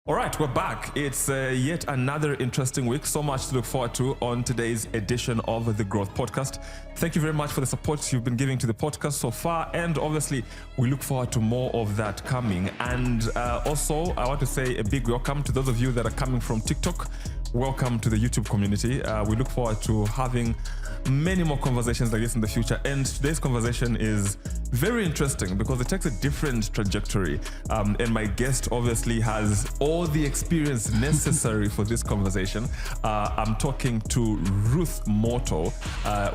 All right, we're back. It's yet another interesting week. So much to look forward to on today's edition of the Growth Podcast. Thank you very much for the support you've been giving to the podcast so far. And obviously, we look forward to more of that coming. And also, I want to say a big welcome to those of you that are coming from TikTok. Welcome to the YouTube community. We look forward to having many more conversations like this in the future. And today's conversation is very interesting because it takes a different trajectory. And my guest obviously has all the experience necessary for this conversation. I'm talking to Ruth Mooto.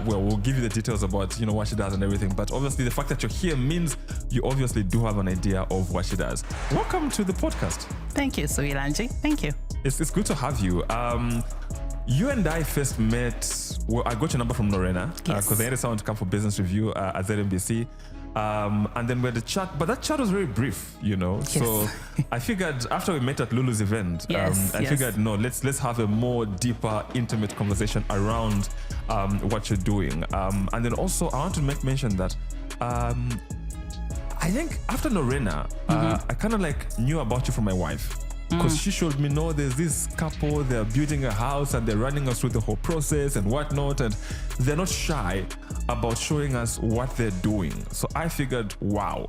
Well, we'll give you the details about what she does and everything. But obviously, the fact that you're here means you obviously do have an idea of what she does. Welcome to the podcast. Thank you, Suilanji. Thank you. It's good to have you. You and I first met, well, I got your number from Lorena because I had someone to come for business review at ZMBC. And then we had a chat, but that chat was very brief, Yes. So I figured after we met at Lulu's event, I figured, no, let's have a more deeper, intimate conversation around what you're doing. And then also I want to make mention that I think after Lorena, I kind of knew about you from my wife. Because she showed me, there's this couple, they're building a house and they're running us through the whole process and whatnot. And they're not shy about showing us what they're doing. So I figured, wow.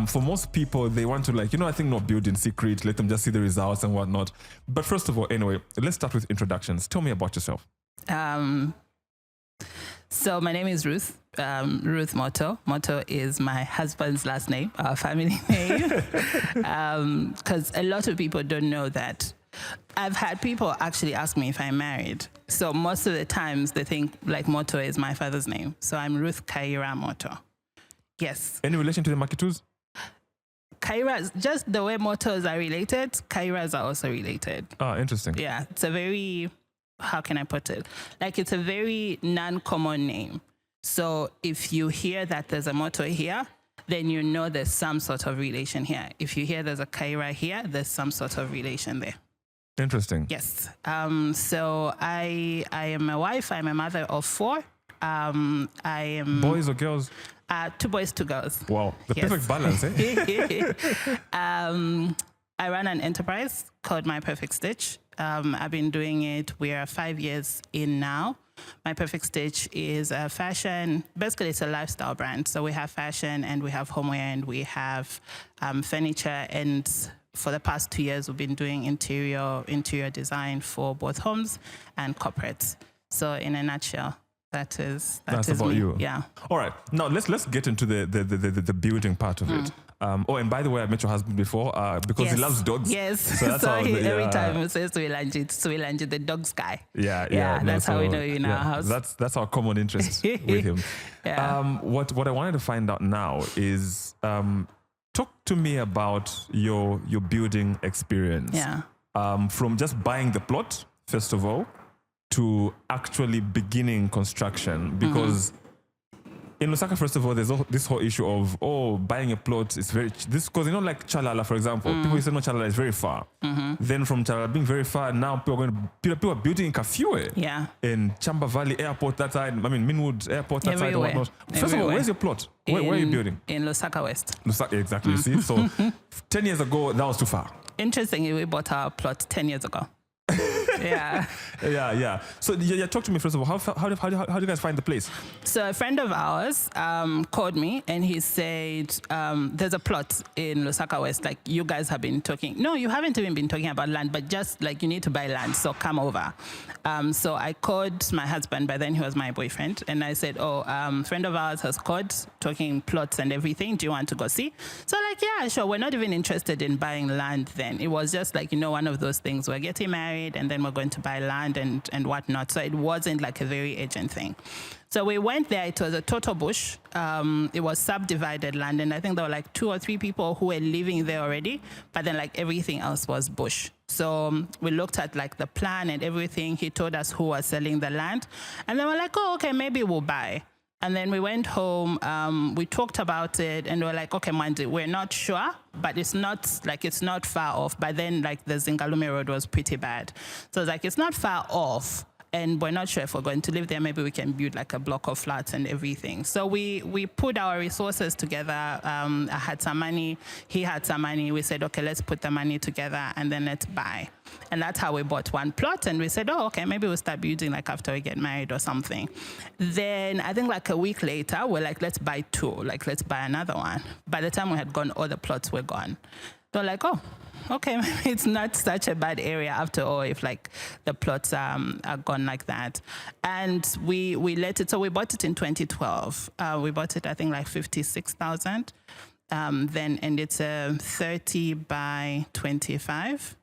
For most people, they want to I think not build in secret, let them just see the results and whatnot. But first of all, anyway, let's start with introductions. Tell me about yourself. So my name is Ruth Mooto. Mooto is my husband's last name, our family name. Because a lot of people don't know that. I've had people actually ask me if I'm married. So most of the times they think Mooto is my father's name. So I'm Ruth Kaira Mooto. Yes. Any relation to the Makitus? Kairas, just the way Mootos are related, Kairas are also related. Ah, interesting. Yeah, it's a very... how can I put it? It's a very non-common name. So if you hear that there's a Mooto here, then you know there's some sort of relation here. If you hear there's a Kaira here, there's some sort of relation there. Interesting. Yes. So I am a wife. I'm a mother of 4. I am... Boys or girls? 2 boys, 2 girls. Wow. The perfect balance, eh? I run an enterprise called My Perfect Stitch. I've been doing it. We are 5 years in now. My Perfect Stitch is a fashion, basically it's a lifestyle brand. So we have fashion and we have homeware and we have furniture. And for the past 2 years, we've been doing interior design for both homes and corporates. So in a nutshell, that's about me. You. Yeah. All right. Now let's get into the building part of it. And by the way, I met your husband before because he loves dogs. Yes. So that's every time he says Suilanji, the dog's guy. Yeah. That's how we know you in our house. That's our common interest with him. Yeah. What I wanted to find out now is talk to me about your building experience. Yeah. From just buying the plot, first of all, to actually beginning construction, because in Lusaka, first of all, there's this whole issue of buying a plot is very because like Chalala, for example, people used to know Chalala is very far. Then from Chalala being very far, now people are building in Kafue, in Chamba Valley Airport that side. I mean Minwood Airport that side and whatnot. First of all, where's your plot? Where are you building? In Lusaka West. Lusaka, exactly. You see, so 10 years ago that was too far. Interestingly, we bought our plot 10 years ago. Yeah. So talk to me first of all. How do you guys find the place? So a friend of ours called me and he said, there's a plot in Lusaka West. You guys have been talking. No, you haven't even been talking about land, but just you need to buy land. So come over. So I called my husband. By then he was my boyfriend. And I said, friend of ours has called talking plots and everything. Do you want to go see? So yeah, sure. We're not even interested in buying land then. It was just one of those things. We're getting married and then we're going to buy land and whatnot. So it wasn't a very urgent thing. So we went there. It was a total bush. It was subdivided land. And I think there were 2 or 3 people who were living there already. But then everything else was bush. So we looked at the plan and everything. He told us who was selling the land. And then we're okay, maybe we'll buy. And then we went home, we talked about it, and we were okay, Mandy, we're not sure, but it's not far off. By then, the Zingalume Road was pretty bad. So it's it's not far off. and we're not sure if we're going to live there. Maybe we can build like a block of flats and everything. So we put our resources together. I had some money, he had some money. We said, okay, let's put the money together and then let's buy. And that's how we bought one plot. And we said, oh, okay, maybe we'll start building like after we get married or something. Then I think like a week later, we're like, let's buy two, like let's buy another one. By the time we had gone, all the plots were gone. They're like, oh, okay, maybe it's not such a bad area after all if like the plots are gone like that. And we let it, so we bought it in 2012. We bought it, I think like 56,000. Then, and it's a 30 by 25.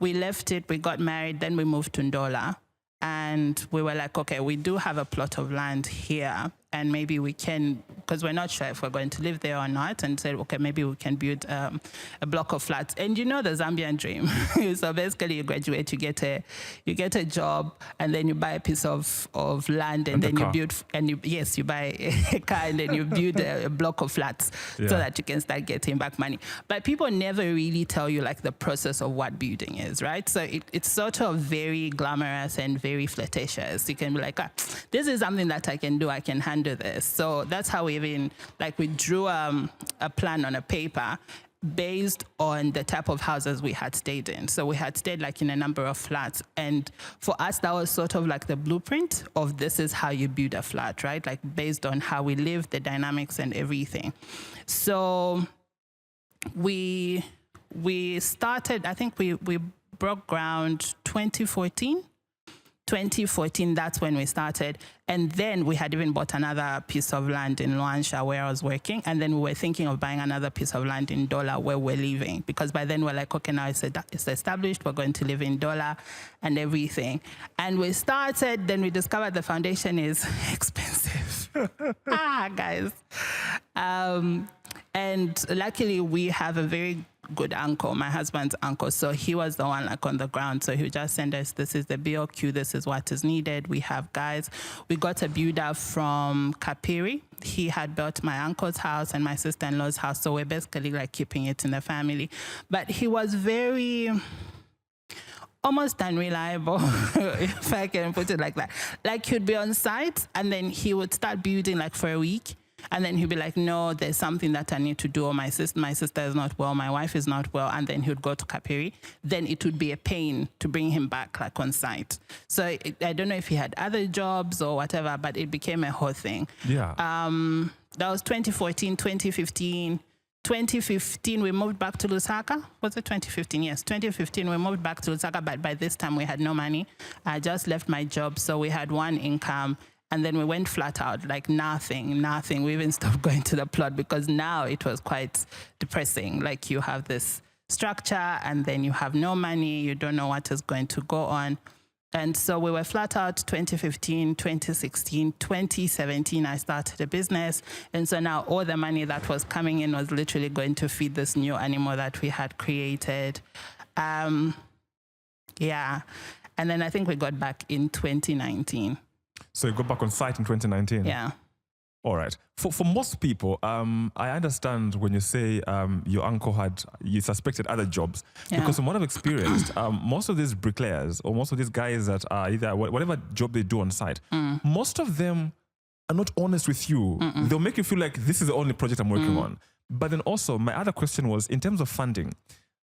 We left it, we got married, then we moved to Ndola. And we were like, okay, we do have a plot of land here, and maybe we can, because we're not sure if we're going to live there or not, and said, okay, maybe we can build a block of flats. And you know the Zambian dream. So basically you graduate, you get a job, and then you buy a piece of land, and then you build, and you buy a car, and then you build a block of flats so that you can start getting back money. But people never really tell you like the process of what building is, right? So it's sort of very glamorous and very flirtatious. You can be like, this is something that I can do, I can handle this. So that's how we drew a plan on a paper based on the type of houses we had stayed in. So we had stayed like in a number of flats. And for us, that was sort of like the blueprint of this is how you build a flat, right? Like based on how we live, the dynamics and everything. So we started, I think we broke ground 2014. 2014, that's when we started. And then we had even bought another piece of land in Luansha where I was working. And then we were thinking of buying another piece of land in Ndola where we're living. Because by then we're like, okay, now it's established, we're going to live in Ndola and everything. And we started, then we discovered the foundation is expensive. Guys. And luckily we have a very good uncle, my husband's uncle. So he was the one like on the ground. So he would just send us, this is the BOQ, this is what is needed. We have guys. We got a builder from Kapiri. He had built my uncle's house and my sister-in-law's house. So we're basically like keeping it in the family. But he was very almost unreliable, if I can put it like that. Like he'd be on site and then he would start building like for a week. And then he'd be like, no, there's something that I need to do. Or my sister is not well. My wife is not well. And then he would go to Kapiri. Then it would be a pain to bring him back like on site. So I don't know if he had other jobs or whatever, but it became a whole thing. Yeah. That was 2014, 2015. 2015, we moved back to Lusaka. Was it 2015? Yes, 2015, we moved back to Lusaka. But by this time, we had no money. I just left my job. So we had one income. And then we went flat out, like nothing. We even stopped going to the plot because now it was quite depressing. Like you have this structure and then you have no money, you don't know what is going to go on. And so we were flat out 2015, 2016, 2017, I started a business. And so now all the money that was coming in was literally going to feed this new animal that we had created. And then I think we got back in 2019. So you got back on site in 2019? Yeah. All right. For most people, I understand when you say your uncle you suspected other jobs. Yeah. Because from what I've experienced, most of these bricklayers or most of these guys that are either whatever job they do on site, most of them are not honest with you. They'll make you feel like this is the only project I'm working on. But then also, my other question was, in terms of funding,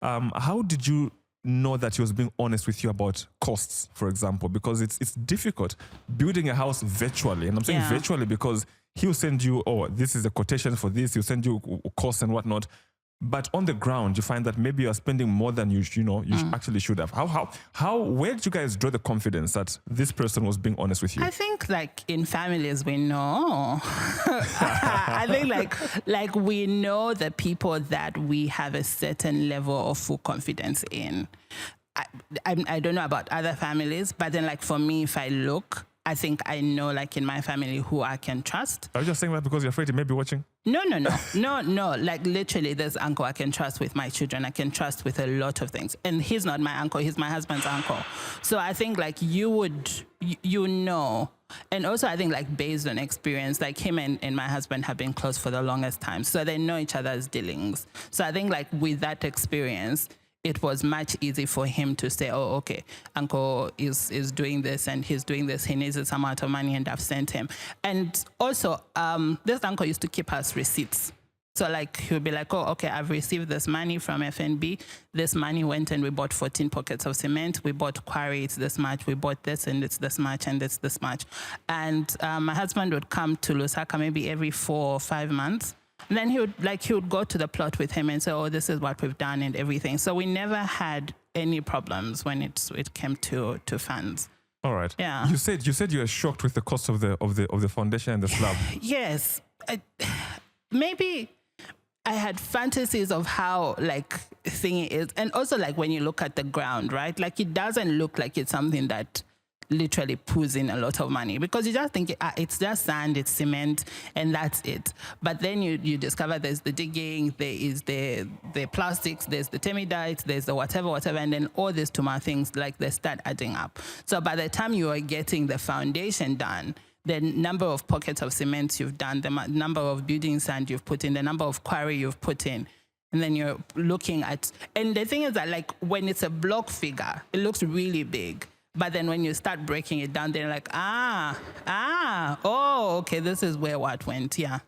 how did you know that he was being honest with you about costs, for example? Because it's difficult building a house virtually. And I'm saying virtually because he'll send you, this is the quotation for this. He'll send you costs and whatnot. But on the ground, you find that maybe you're spending more than you actually should have. Where did you guys draw the confidence that this person was being honest with you? I think like in families, we know. I think like we know the people that we have a certain level of full confidence in. I don't know about other families, but then like for me, if I look, I think I know like in my family who I can trust. Are you just saying that because you're afraid he may be watching? No. Like literally this uncle I can trust with my children. I can trust with a lot of things. And he's not my uncle. He's my husband's uncle. So I think like you know. And also I think like based on experience, like him and my husband have been close for the longest time. So they know each other's dealings. So I think like with that experience, it was much easier for him to say, oh, okay, uncle is doing this and he's doing this. He needs this amount of money and I've sent him. And also, this uncle used to keep us receipts. So like, he'll be like, oh, okay, I've received this money from FNB. This money went and we bought 14 pockets of cement. We bought quarry, it's this much. We bought this and it's this much and it's this much. And my husband would come to Lusaka maybe every 4 or 5 months. And then he would go to the plot with him and say, oh, this is what we've done and everything. So we never had any problems when it came to funds. All right. Yeah. You said you were shocked with the cost of the foundation and the slab. Yes. Maybe I had fantasies of how thing is, and also when you look at the ground, right? Like it doesn't look like it's something that literally pulls in a lot of money, because you just think it's just sand, it's cement, and that's it. But then you discover there's the digging, there is the plastics, there's the termidite, there's the whatever, and then all these two more things, they start adding up. So by the time you are getting the foundation done, the number of pockets of cement you've done, the number of building sand you've put in, the number of quarry you've put in, and then you're looking at, and the thing is that when it's a block figure, it looks really big. But then when you start breaking it down, they're like, oh, okay, this is where what went, yeah.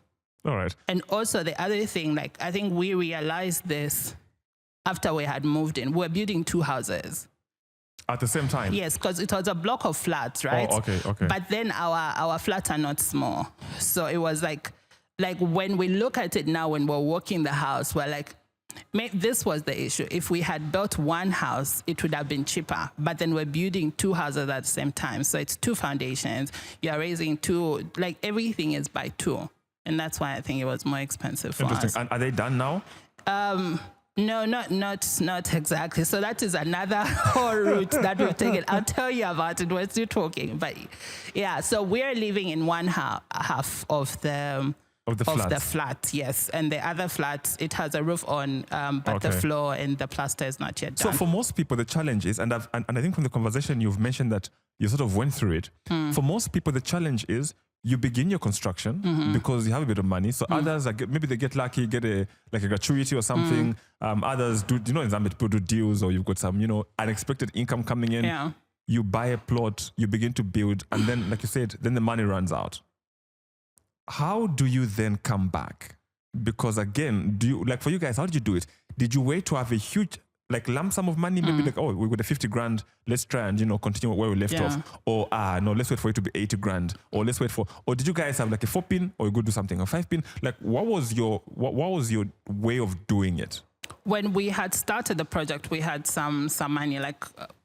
All right. And also the other thing, I think we realized this after we had moved in. We're building 2 houses. At the same time? Yes, because it was a block of flats, right? Oh, okay. But then our flats are not small. So it was like when we look at it now, when we're walking the house, we're like, this was the issue. If we had built one house, it would have been cheaper. But then we're building 2 houses at the same time. So it's 2 foundations. You're raising 2, everything is by 2. And that's why I think it was more expensive for us. Interesting. And are they done now? No, not exactly. So that is another whole route that we've taken. I'll tell you about it when you're talking. But yeah, so we're living in one half of the flat, yes. And the other flat, it has a roof on, but the floor and the plaster is not yet done. So for most people, the challenge is, and I think from the conversation you've mentioned that you sort of went through it. For most people, the challenge is you begin your construction because you have a bit of money. So others, maybe they get lucky, get a gratuity or something. Others do, in Zambia, people do deals, or you've got some, unexpected income coming in. Yeah. You buy a plot, you begin to build, and then, like you said, then the money runs out. How do you then come back? Because again, for you guys, how did you do it? Did you wait to have a huge lump sum of money? Maybe we got a 50 grand, let's try and continue where we left off. Or no, let's wait for it to be 80 grand. Or let's wait for, or did you guys have a 4-pin, or you go do something, a 5-pin? What was your way of doing it? When we had started the project, we had some money,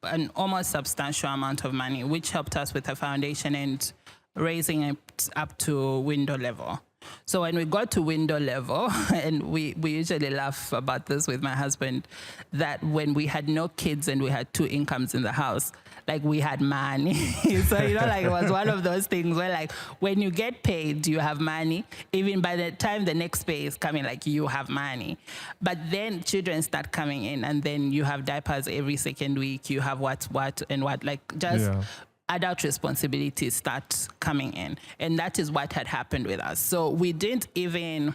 an almost substantial amount of money, which helped us with the foundation and raising it up to window level. So when we got to window level, and we usually laugh about this with my husband, that when we had no kids and we had 2 incomes in the house, we had money. So, it was one of those things where when you get paid, you have money. Even by the time the next pay is coming, you have money. But then children start coming in, and then you have diapers every second week. You have what, and what, adult responsibilities start coming in. And that is what had happened with us. So we didn't, when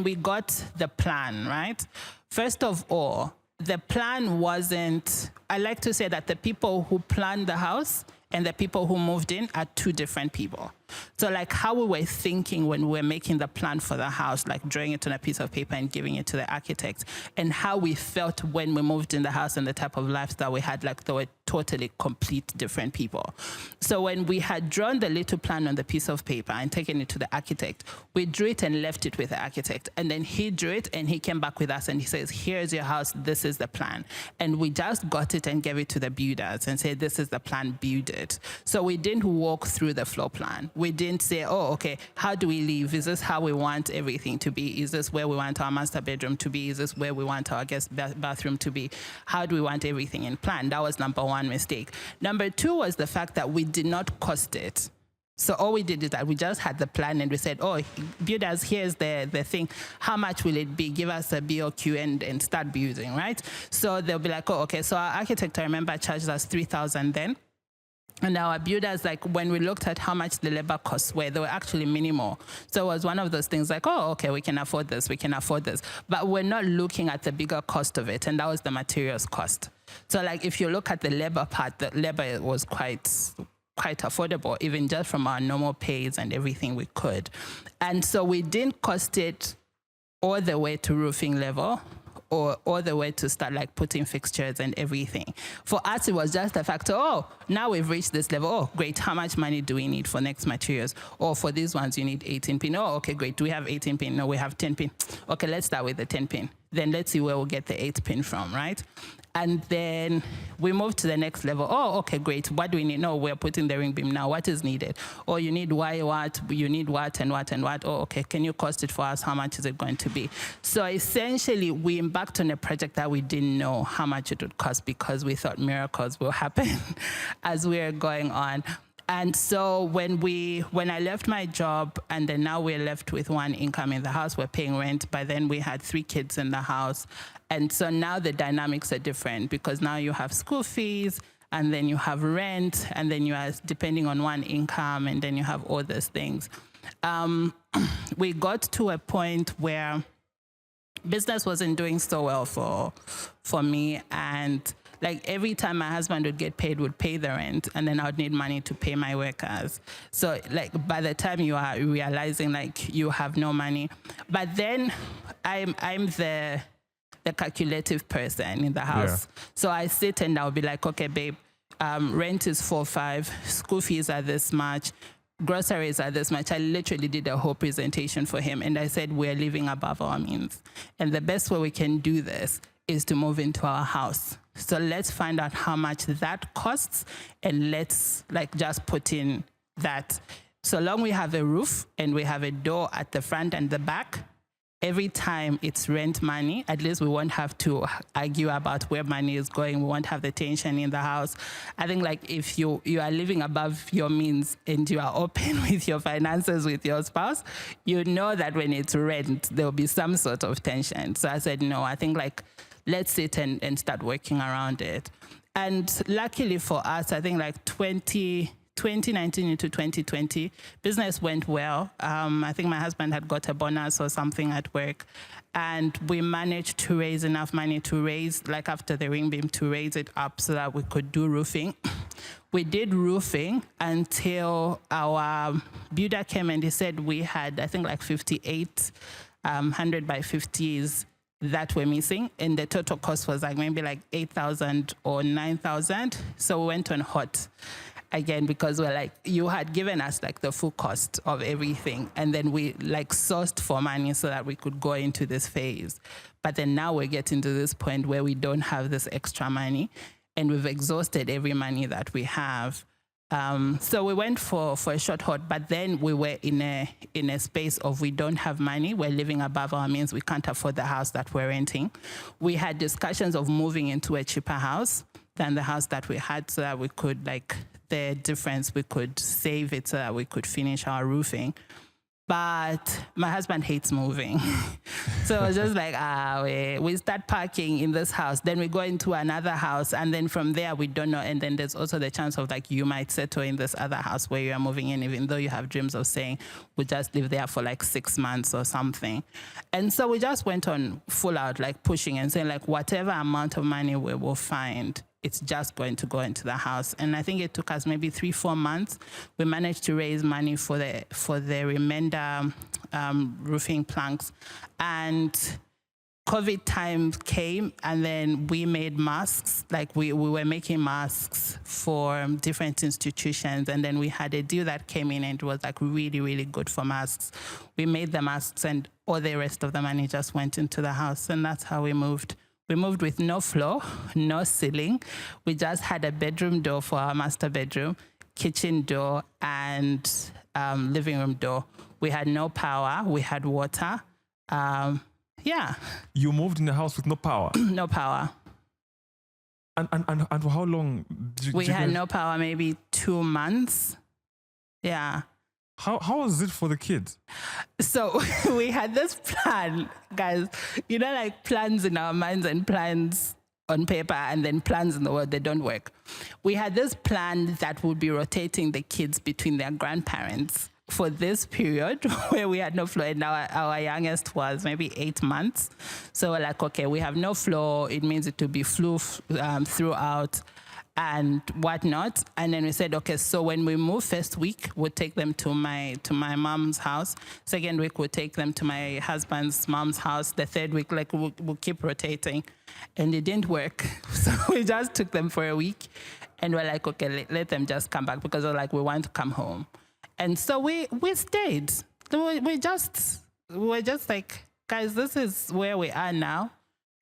we got the plan, right? First of all, the plan wasn't, I like to say that the people who planned the house and the people who moved in are 2 different people. So how we were thinking when we were making the plan for the house, drawing it on a piece of paper and giving it to the architect, and how we felt when we moved in the house and the type of lifestyle we had, they were totally complete different people. So when we had drawn the little plan on the piece of paper and taken it to the architect, we drew it and left it with the architect. And then he drew it and he came back with us and he says, here's your house, this is the plan. And we just got it and gave it to the builders and said, this is the plan, build it. So we didn't walk through the floor plan. We didn't say, oh, okay, how do we live? Is this how we want everything to be? Is this where we want our master bedroom to be? Is this where we want our guest bathroom to be? How do we want everything in plan? That was number 1 mistake. Number 2 was the fact that we did not cost it. So all we did is that we just had the plan and we said, oh, builders, here's the thing. How much will it be? Give us a BOQ and start building, right? So they'll be like, oh, okay. So our architect, I remember, charged us $3,000 then. And our builders, like when we looked at how much the labor costs were, they were actually minimal. So it was one of those things like, oh, okay, we can afford this. But we're not looking at the bigger cost of it. And that was the materials cost. So like if you look at the labor part, the labor was quite affordable, even just from our normal pays and everything we could. And so we didn't cost it all the way to roofing level, or all the way to start like putting fixtures and everything. For us, it was just a factor, oh, now we've reached this level. Oh, great. How much money do we need for next materials? Or for these ones, you need 18 pin. Oh, okay, great. Do we have 18 pin? No, we have 10 pin. Okay, let's start with the 10 pin. Then let's see where we'll get the 8 pin from, right? And then we moved to the next level. Oh, okay, great. What do we need? No, we're putting the ring beam now. What is needed? Oh, you need what? You need what and what and what? Oh, okay. Can you cost it for us? How much is it going to be? So essentially, we embarked on a project that we didn't know how much it would cost because we thought miracles will happen as we were going on. And so when I left my job, and then now we're left with one income in the house, we're paying rent. By then we had 3 kids in the house. And so now the dynamics are different because now you have school fees, and then you have rent, and then you are depending on one income, and then you have all those things. We got to a point where business wasn't doing so well for me, and like every time my husband would get paid, would pay the rent, and then I would need money to pay my workers. So like by the time you are realizing like you have no money, but then I'm the calculative person in the house. Yeah. So I sit and I'll be like, okay, babe, rent is 4-5, school fees are this much, groceries are this much. I literally did a whole presentation for him, and I said we're living above our means, and the best way we can do this is to move into our house. So let's find out how much that costs, and let's like just put in that. So long we have a roof and we have a door at the front and the back, every time it's rent money, at least we won't have to argue about where money is going. We won't have the tension in the house. I think like if you are living above your means and you are open with your finances with your spouse, you know that when it's rent, there'll be some sort of tension. So I said, no, I think like, let's sit and start working around it. And luckily for us, I think like 2019 into 2020, business went well. I think my husband had got a bonus or something at work, and we managed to raise enough money to raise, like after the ring beam, to raise it up so that we could do roofing. We did roofing until our builder came and he said we had, I think like 58 100 by 50s that were missing, and the total cost was like maybe like 8,000 or 9,000. So we went on hot again because we're like, you had given us like the full cost of everything, and then we like sourced for money so that we could go into this phase. But then now we're getting to this point where we don't have this extra money, and we've exhausted every money that we have. So we went for a short hot, but then we were in a space of we don't have money. We're living above our means. We can't afford the house that we're renting. We had discussions of moving into a cheaper house than the house that we had, so that we could, like, the difference, we could save it so that we could finish our roofing. But my husband hates moving. So it was just like, we start parking in this house, then we go into another house, and then from there we don't know. And then there's also the chance of like you might settle in this other house where you are moving in, even though you have dreams of saying we'll just live there for like 6 months or something. And so we just went on full out, like pushing and saying like whatever amount of money we will find, it's just going to go into the house. And I think it took us maybe 3-4 months. We managed to raise money for the remainder roofing planks. And COVID time came, and then we made masks. Like we were making masks for different institutions. And then we had a deal that came in, and it was like really, really good for masks. We made the masks, and all the rest of the money just went into the house. And that's how we moved. We moved with no floor, no ceiling. We just had a bedroom door for our master bedroom, kitchen door, and living room door. We had no power. We had water. Yeah. You moved in a house with no power? No power. And for how long did you... We had no power, maybe 2 months. Yeah. How was it for the kids? So we had this plan, guys, you know, like plans in our minds and plans on paper and then plans in the world, they don't work. We had this plan that would be rotating the kids between their grandparents for this period where we had no floor. And our youngest was maybe 8 months. So we're like, okay, we have no floor. It means it will be flu throughout and whatnot. And then we said, okay, so when we move first week, we'll take them to my mom's house. Second week, we'll take them to my husband's mom's house. The third week, like we'll keep rotating. And it didn't work. So we just took them for a week and we're like, okay, let them just come back because we're like, we want to come home. And so we stayed. We're just like, guys, this is where we are now.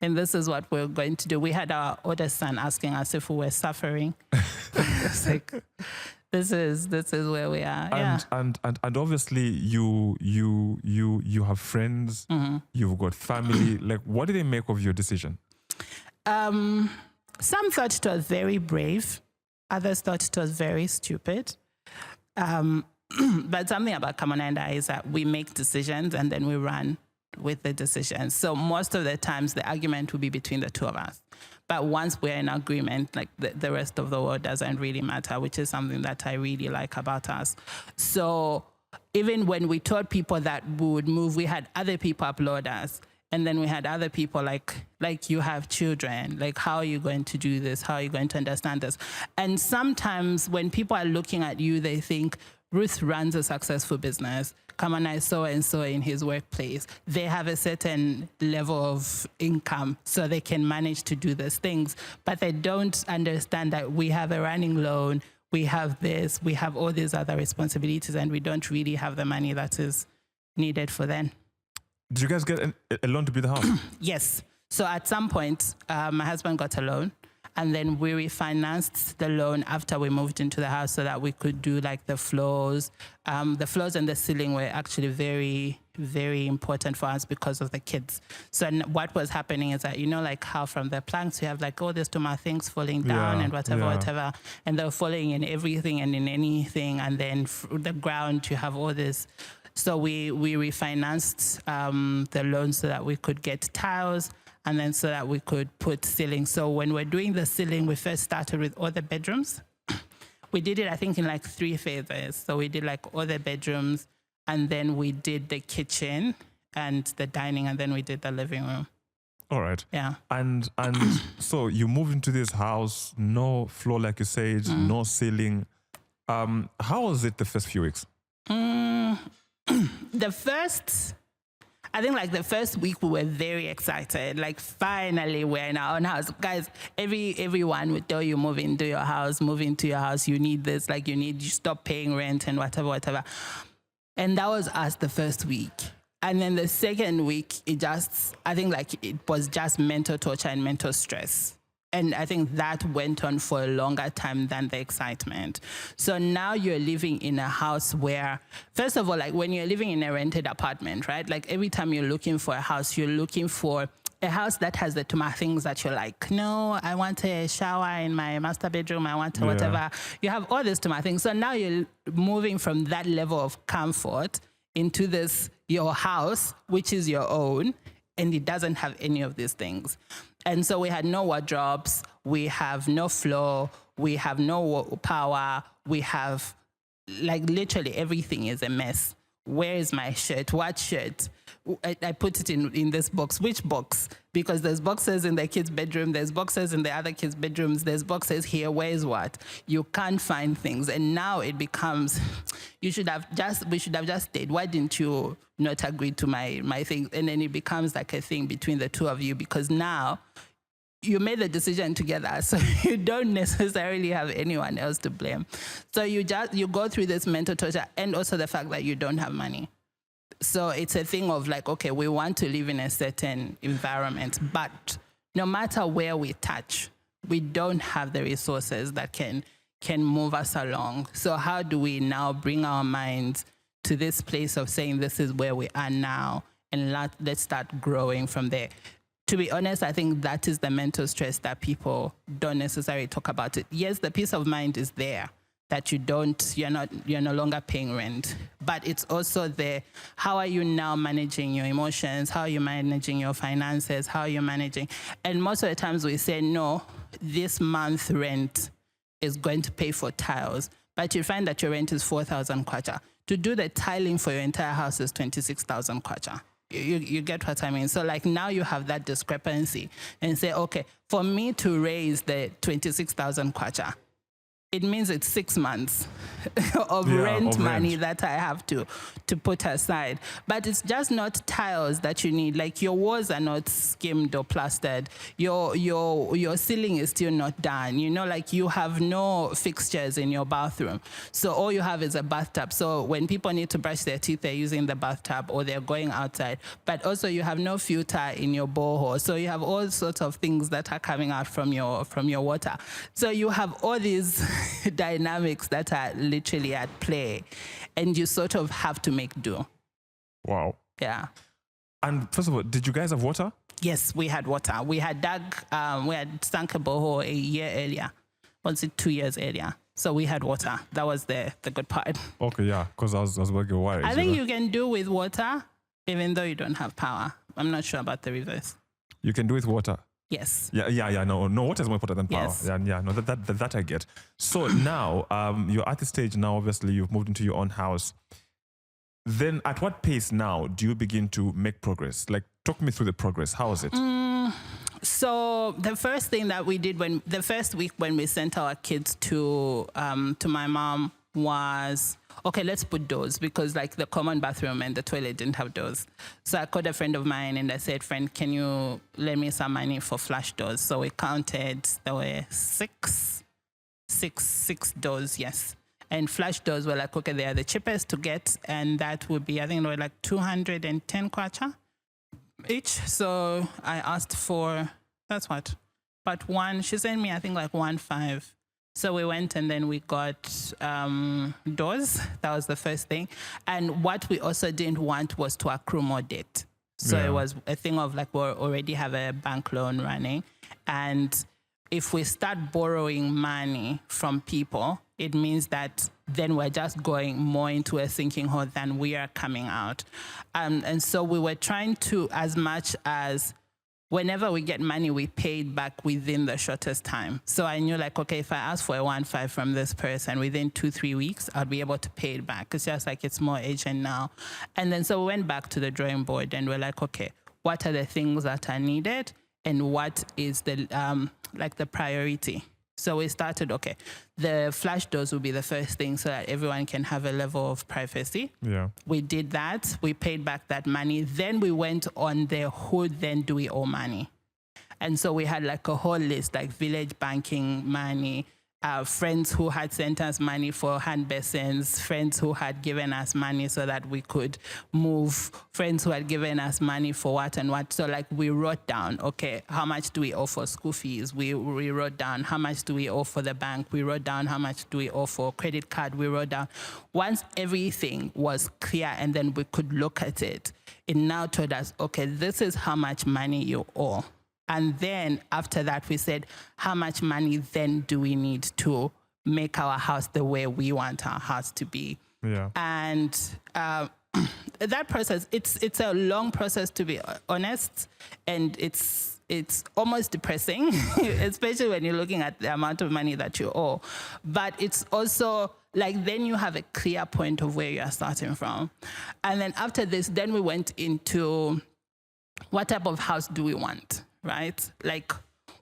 And this is what we're going to do. We had our older son asking us if we were suffering. It's like, this is where we are. And obviously you have friends, you've got family. Like, what do they make of your decision? Some thought it was very brave. Others thought it was very stupid. But something about Kamona and I is that we make decisions and then we run with the decisions. So most of the times the argument will be between the two of us. But once we're in agreement, like the rest of the world doesn't really matter, which is something that I really like about us. So even when we told people that we would move, we had other people applaud us. And then we had other people like you have children, like how are you going to do this? How are you going to understand this? And sometimes when people are looking at you, they think, Ruth runs a successful business. Kamana is so-and-so in his workplace. They have a certain level of income, so they can manage to do these things. But they don't understand that we have a running loan, we have this, we have all these other responsibilities, and we don't really have the money that is needed for them. Did you guys get a loan to build the house? Yes. So at some point, my husband got a loan. And then we refinanced the loan after we moved into the house so that we could do like the floors. The floors and the ceiling were actually very, very important for us because of the kids. So what was happening is that, you know, like how from the planks you have like all these tuma things falling down and whatever. And they're falling in everything and in anything. And then the ground, you have all this. So we refinanced the loan so that we could get tiles. And then so that we could put ceiling. So when we're doing the ceiling, we first started with all the bedrooms. We did it, I think, in like 3 phases. So we did like all the bedrooms, and then we did the kitchen and the dining, and then we did the living room. All right. Yeah. And so you moved into this house, no floor, like you said, no ceiling. How was it the first few weeks? I think like the first week we were very excited. Like finally we're in our own house. Guys, everyone would tell you move into your house, you need this, like you stop paying rent and whatever. And that was us the first week. And then the second week, I think like it was just mental torture and mental stress. And I think that went on for a longer time than the excitement. So now you're living in a house where, first of all, like when you're living in a rented apartment, right? Like every time you're looking for a house, you're looking for a house that has the tuma things that you're like, no, I want a shower in my master bedroom. I want whatever. You have all these tuma things. So now you're moving from that level of comfort into your house, which is your own, and it doesn't have any of these things. And so we had no wardrobes, we have no floor, we have no power, we have like literally everything is a mess. Where is my shirt? What shirt? I put it in this box. Which box? Because there's boxes in the kids' bedroom, there's boxes in the other kids' bedrooms, there's boxes here, where's what? You can't find things. And now it becomes, we should have just stayed. Why didn't you not agree to my thing? And then it becomes like a thing between the two of you, because now you made the decision together, so you don't necessarily have anyone else to blame. So you go through this mental torture, and also the fact that you don't have money. So it's a thing of like, okay, we want to live in a certain environment, but no matter where we touch, we don't have the resources that can move us along. So how do we now bring our minds to this place of saying this is where we are now, and let's start growing from there? To be honest, I think that is the mental stress that people don't necessarily talk about it. Yes, the peace of mind is there. that you're no longer paying rent. But it's also how are you now managing your emotions? How are you managing your finances? How are you managing? And most of the times we say, no, this month rent is going to pay for tiles. But you find that your rent is 4,000 kwacha. To do the tiling for your entire house is 26,000 kwacha. You get what I mean? So like now you have that discrepancy and say, okay, for me to raise the 26,000 kwacha, it means it's 6 months of rent money that I have to put aside. But it's just not tiles that you need. Like your walls are not skimmed or plastered. Your ceiling is still not done. You know, like you have no fixtures in your bathroom. So all you have is a bathtub. So when people need to brush their teeth, they're using the bathtub or they're going outside. But also you have no filter in your borehole. So you have all sorts of things that are coming out from your water. So you have all these dynamics that are literally at play, and you sort of have to make do. Wow. Yeah. And first of all, did you guys have water? Yes, we had water. We had sunk a borehole a year earlier. Was it 2 years earlier? So we had water. That was the good part. Okay, yeah, because I was working worried. I think you can do with water, even though you don't have power. I'm not sure about the reverse. You can do with water. Yes. Yeah. No, water is more important than power. Yes. Yeah. No, that I get. So now, you're at the stage now. Obviously, you've moved into your own house. Then, at what pace now do you begin to make progress? Like, talk me through the progress. How is it? So the first thing that we did the first week when we sent our kids to my mom was, okay, let's put doors, because like the common bathroom and the toilet didn't have doors. So I called a friend of mine and I said, friend, can you lend me some money for flash doors? So we counted, there were six doors, yes. And flash doors were like, okay, they are the cheapest to get. And that would be, I think they were like 210 kwacha each. So I asked for, that's what? But one, she sent me, I think like 1.5. So we went and then we got doors. That was the first thing. And what we also didn't want was to accrue more debt. So it was a thing of like, we already have a bank loan running. And if we start borrowing money from people, it means that then we're just going more into a sinking hole than we are coming out. And so we were trying to, as much as whenever we get money, we pay it back within the shortest time. So I knew like, okay, if I ask for a 1.5 from this person within 2-3 weeks, I'll be able to pay it back. It's just like, it's more urgent now. And then so we went back to the drawing board and we're like, okay, what are the things that are needed and what is the priority? So we started, okay, the flash doors will be the first thing so that everyone can have a level of privacy. Yeah. We did that. We paid back that money. Then we went on the who then do we owe money. And so we had like a whole list, like village banking money, friends who had sent us money for hand basins, friends who had given us money so that we could move, friends who had given us money for what and what. So like we wrote down, okay, how much do we owe for school fees? We wrote down how much do we owe for the bank? We wrote down how much do we owe for credit card? We wrote down. Once everything was clear and then we could look at it, it now told us, okay, this is how much money you owe. And then after that, we said, how much money then do we need to make our house the way we want our house to be? Yeah. And that process, it's a long process, to be honest. And it's almost depressing, especially when you're looking at the amount of money that you owe. But it's also like, then you have a clear point of where you're starting from. And then after this, then we went into what type of house do we want? Right? Like,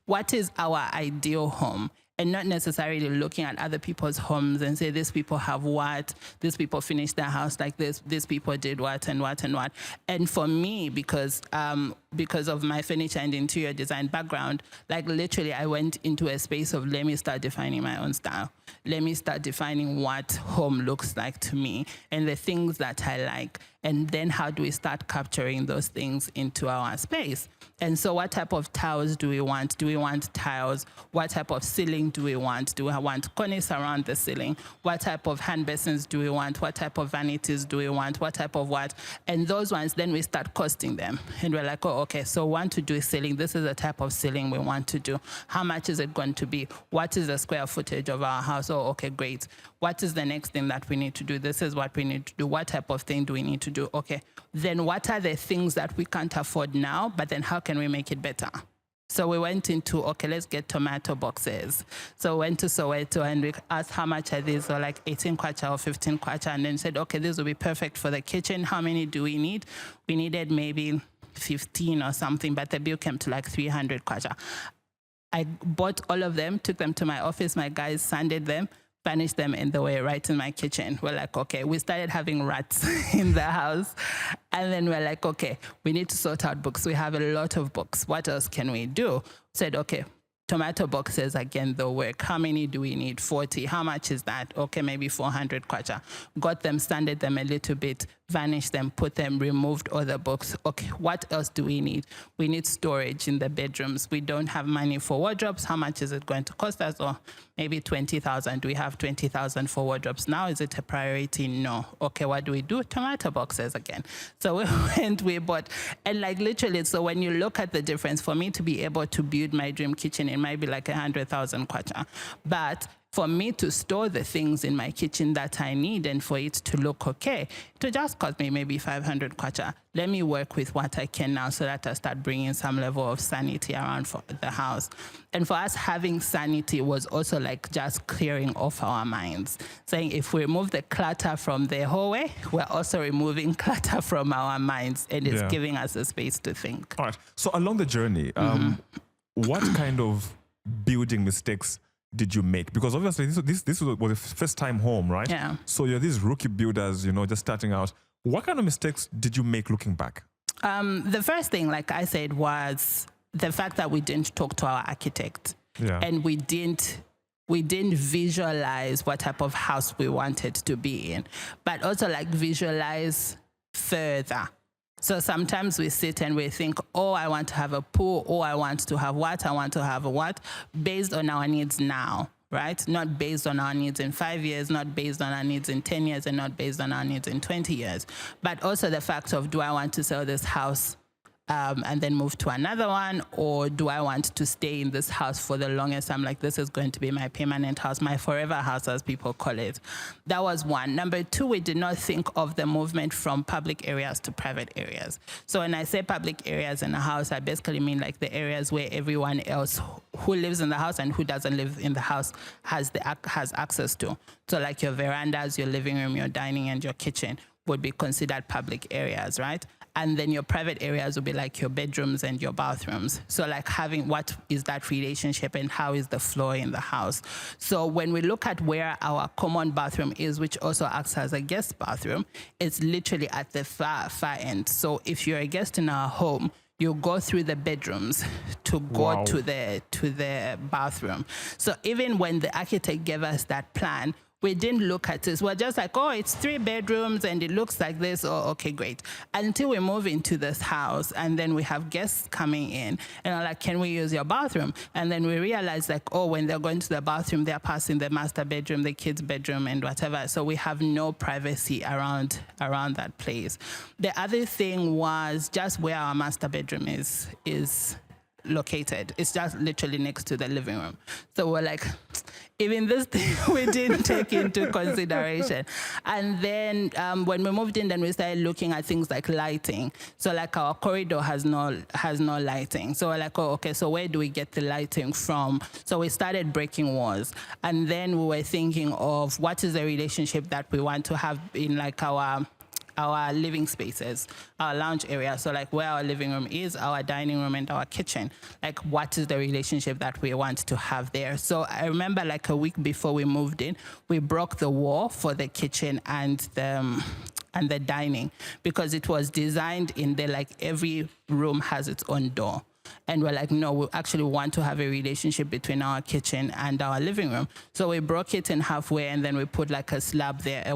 what is our ideal home? And not necessarily looking at other people's homes and say, these people have what, these people finished their house like this, these people did what and what and what. And for me, because of my furniture and interior design background, like literally I went into a space of, let me start defining my own style. Let me start defining what home looks like to me and the things that I like. And then how do we start capturing those things into our space? And so what type of tiles do we want? Do we want tiles? What type of ceiling do we want? Do we want cornice around the ceiling? What type of hand basins do we want? What type of vanities do we want? What type of what? And those ones, then we start costing them. And we're like, oh, okay, so we want to do ceiling. This is the type of ceiling we want to do. How much is it going to be? What is the square footage of our house? Oh, okay, great. What is the next thing that we need to do? This is what we need to do. What type of thing do we need to do? Okay, then what are the things that we can't afford now, but then how can we make it better? So we went into, okay, let's get tomato boxes. So we went to Soweto and we asked how much are these, or like 18 kwacha or 15 kwacha, and then said, okay, this will be perfect for the kitchen. How many do we need? We needed maybe 15 or something, but the bill came to like 300 kwacha. I bought all of them, took them to my office. My guys sanded them, vanished them in the way right in my kitchen. We're like, okay, we started having rats in the house. And then we're like, okay, we need to sort out books. We have a lot of books. What else can we do? Said, okay, tomato boxes, again, they'll work. How many do we need? 40. How much is that? Okay, maybe 400 kwacha. Got them, sanded them a little bit, vanished them, put them, removed all the books. Okay, what else do we need? We need storage in the bedrooms. We don't have money for wardrobes. How much is it going to cost us? Or maybe 20,000. Do we have 20,000 for wardrobes now? Is it a priority? No. Okay, what do we do? Tomato boxes again. So we went, we bought, and like literally, so when you look at the difference, for me to be able to build my dream kitchen, it might be like 100,000 kwacha. But for me to store the things in my kitchen that I need and for it to look okay, it will just cost me maybe 500 kwacha. Let me work with what I can now so that I start bringing some level of sanity around for the house. And for us, having sanity was also like just clearing off our minds, saying if we remove the clutter from the hallway, we're also removing clutter from our minds, and it's giving us a space to think. All right. So along the journey, what kind of building mistakes did you make? Because obviously this was a first time home, right? Yeah. So you're these rookie builders, just starting out. What kind of mistakes did you make looking back? The first thing, like I said, was the fact that we didn't talk to our architect. Yeah. And we didn't visualize what type of house we wanted to be in, but also like visualize further. So sometimes we sit and we think, oh, I want to have a pool, or I want to have what, I want to have a what, based on our needs now, right? Not based on our needs in 5 years, not based on our needs in 10 years, and not based on our needs in 20 years. But also the fact of, do I want to sell this house and then move to another one, or do I want to stay in this house for the longest? I'm like, this is going to be my permanent house, my forever house, as people call it. That was one. Number two, we did not think of the movement from public areas to private areas. So when I say public areas in a house, I basically mean like the areas where everyone else who lives in the house and who doesn't live in the house has access to. So like your verandas, your living room, your dining, and your kitchen would be considered public areas, right? And then your private areas would be like your bedrooms and your bathrooms. So like having what is that relationship and how is the flow in the house. So when we look at where our common bathroom is, which also acts as a guest bathroom, it's literally at the far end. So if you're a guest in our home, you go through the bedrooms to go to the bathroom. So even when the architect gave us that plan, we didn't look at this. We're just like, oh, it's 3 bedrooms and it looks like this. Oh, okay, great. Until we move into this house and then we have guests coming in and I'm like, can we use your bathroom? And then we realize like, oh, when they're going to the bathroom, they're passing the master bedroom, the kids' bedroom and whatever. So we have no privacy around that place. The other thing was just where our master bedroom is located. It's just literally next to the living room. So we're like, even this thing we didn't take into consideration. And then when we moved in, then we started looking at things like lighting. So like our corridor has no lighting. So we're like, oh, okay, so where do we get the lighting from? So we started breaking walls. And then we were thinking of what is the relationship that we want to have in like our living spaces, our lounge area. So like where our living room is, our dining room and our kitchen, like what is the relationship that we want to have there? So I remember like a week before we moved in, we broke the wall for the kitchen and the dining because it was designed in there like every room has its own door. And we're like, no, we actually want to have a relationship between our kitchen and our living room. So we broke it in halfway and then we put like a slab there,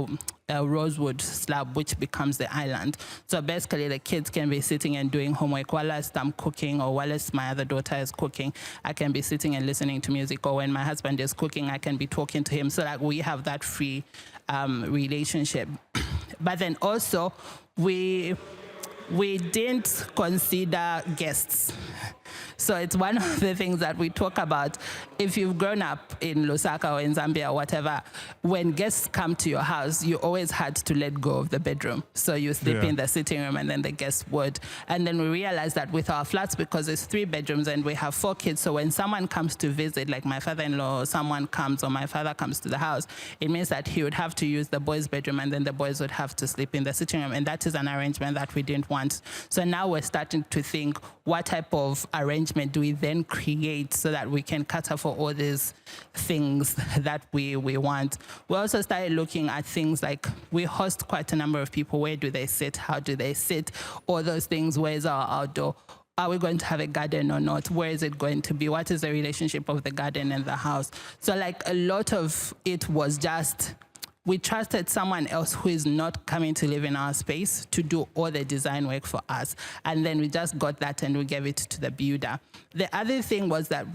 a rosewood slab, which becomes the island. So basically the kids can be sitting and doing homework whilst I'm cooking or whilst my other daughter is cooking. I can be sitting and listening to music, or when my husband is cooking, I can be talking to him, so that we have that free relationship. But then also we we didn't consider guests. So it's one of the things that we talk about. If you've grown up in Lusaka or in Zambia or whatever, when guests come to your house, you always had to let go of the bedroom. So you sleep in the sitting room and then the guests would. And then we realized that with our flats, because it's 3 bedrooms and we have 4 kids, so when someone comes to visit, like my father-in-law or someone comes or my father comes to the house, it means that he would have to use the boys' bedroom and then the boys would have to sleep in the sitting room. And that is an arrangement that we didn't want. So now we're starting to think, what type of arrangement do we then create so that we can cater for all these things that we want? We also started looking at things like, we host quite a number of people. Where do they sit? How do they sit? All those things. Where's our outdoor? Are we going to have a garden or not? Where is it going to be? What is the relationship of the garden and the house? So like a lot of it was just, we trusted someone else who is not coming to live in our space to do all the design work for us. And then we just got that and we gave it to the builder. The other thing was that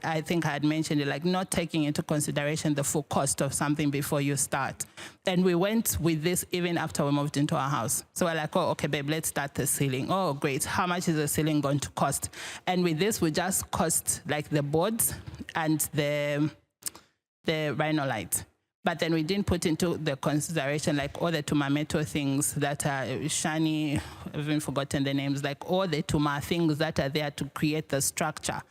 I think I had mentioned it, like not taking into consideration the full cost of something before you start. And we went with this even after we moved into our house. So we're like, oh, okay, babe, let's start the ceiling. Oh, great. How much is the ceiling going to cost? And with this, we just cost like the boards and the rhinolite. But then we didn't put into the consideration like all the Mooto things that are Shani, I've even forgotten the names, like all the Tuma things that are there to create the structure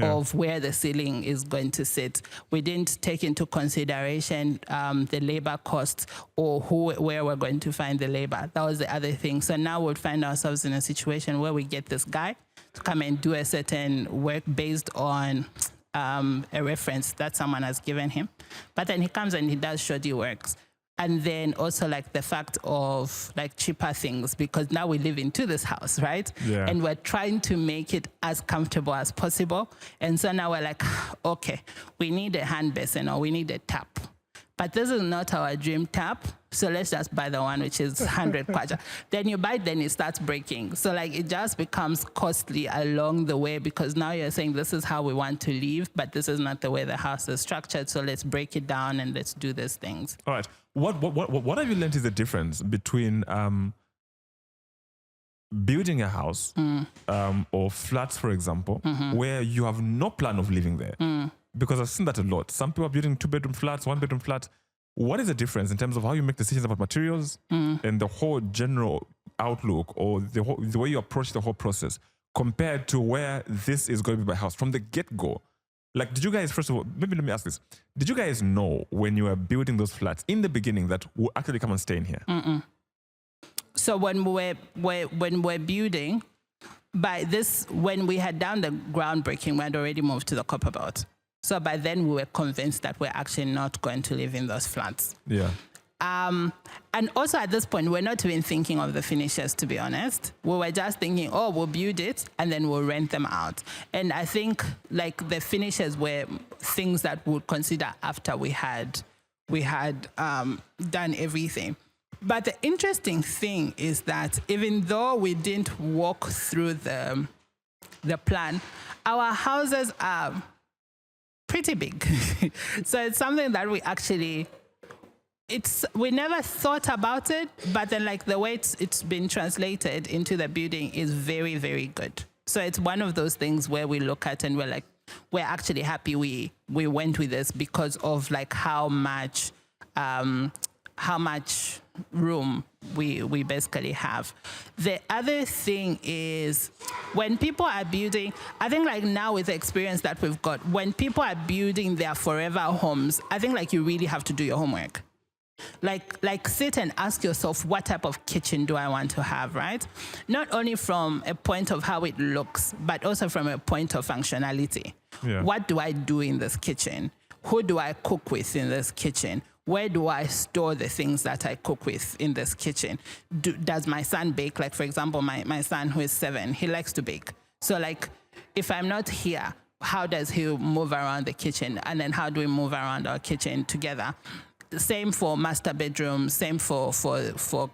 of where the ceiling is going to sit. We didn't take into consideration the labor costs or where we're going to find the labor. That was the other thing. So now we'll find ourselves in a situation where we get this guy to come and do a certain work based on a reference that someone has given him. But then he comes and he does shoddy works. And then also like the fact of like cheaper things, because now we live into this house, right? Yeah. And we're trying to make it as comfortable as possible. And so now we're like, okay, we need a hand basin or we need a tap. But this is not our dream tap, so let's just buy the one which is 100 kwacha. Then you buy it, then it starts breaking. So like it just becomes costly along the way, because now you're saying this is how we want to live, but this is not the way the house is structured. So let's break it down and let's do these things. All right. What have you learned is the difference between building a house or flats, for example, where you have no plan of living there? Because I've seen that a lot. Some people are building 2-bedroom flats, 1-bedroom flats. What is the difference in terms of how you make decisions about materials and the whole general outlook or the way you approach the whole process compared to where this is going to be by house from the get-go? Like, did you guys, first of all, maybe let me ask this. Did you guys know when you were building those flats in the beginning that we'll actually come and stay in here? So when we're building, when we had done the groundbreaking, we had already moved to the copper belt. So by then we were convinced that we're actually not going to live in those flats. Yeah. And also at this point, we're not even thinking of the finishes, to be honest. We were just thinking, oh, we'll build it and then we'll rent them out. And I think like the finishes were things that we'll consider after we had done everything. But the interesting thing is that even though we didn't walk through the plan, our houses are pretty big. So it's something that we never thought about it, but then like the way it's been translated into the building is very, very good. So it's one of those things where we look at and we're like, we're actually happy we went with this because of like how much room we basically have. The other thing is when people are building, I think like now with the experience that we've got, when people are building their forever homes, I think like you really have to do your homework. Like sit and ask yourself, what type of kitchen do I want to have, right? Not only from a point of how it looks, but also from a point of functionality. Yeah. What do I do in this kitchen? Who do I cook with in this kitchen? Where do I store the things that I cook with in this kitchen? Does my son bake? Like, for example, my son who is 7, he likes to bake. So like, if I'm not here, how does he move around the kitchen? And then how do we move around our kitchen together? Same for master bedrooms, same for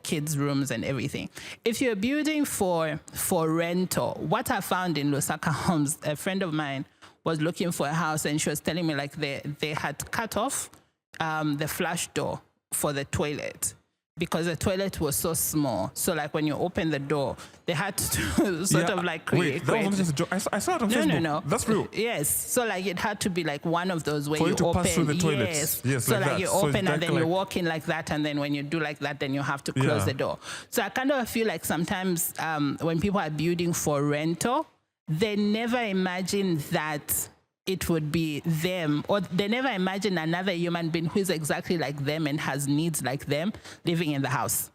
kids' rooms and everything. If you're building for rental, what I found in Lusaka homes, a friend of mine was looking for a house and she was telling me like they had cut off the flush door for the toilet. because the toilet was so small. So like when you open the door, they had to sort of like create. Wait, that was just a joke. I saw it on Facebook. No. That's real. Yes. So like it had to be like one of those where for you to open. Pass through the toilet. Yes. So like like you so open and then like... you walk in like that, and then when you do like that, then you have to close the door. So I kind of feel like sometimes when people are building for rental, they never imagine that it would be them, or they never imagine another human being who is exactly like them and has needs like them living in the house.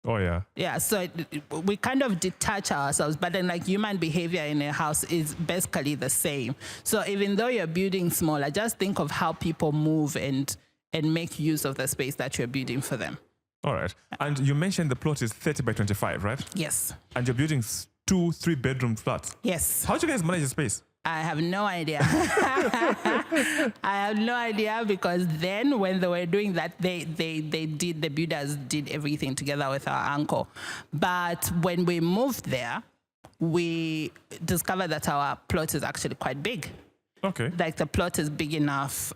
Oh, yeah. Yeah, so we kind of detach ourselves, but then like human behavior in a house is basically the same. So even though you're building smaller, just think of how people move and make use of the space that you're building for them. All right. And you mentioned the plot is 30 by 25, right? Yes. And you're building 2-3 bedroom flats. Yes. How do you guys manage the space? I have no idea. I have no idea, because then when they were doing that, the builders did everything together with our uncle. But when we moved there, we discovered that our plot is actually quite big. Okay. Like the plot is big enough.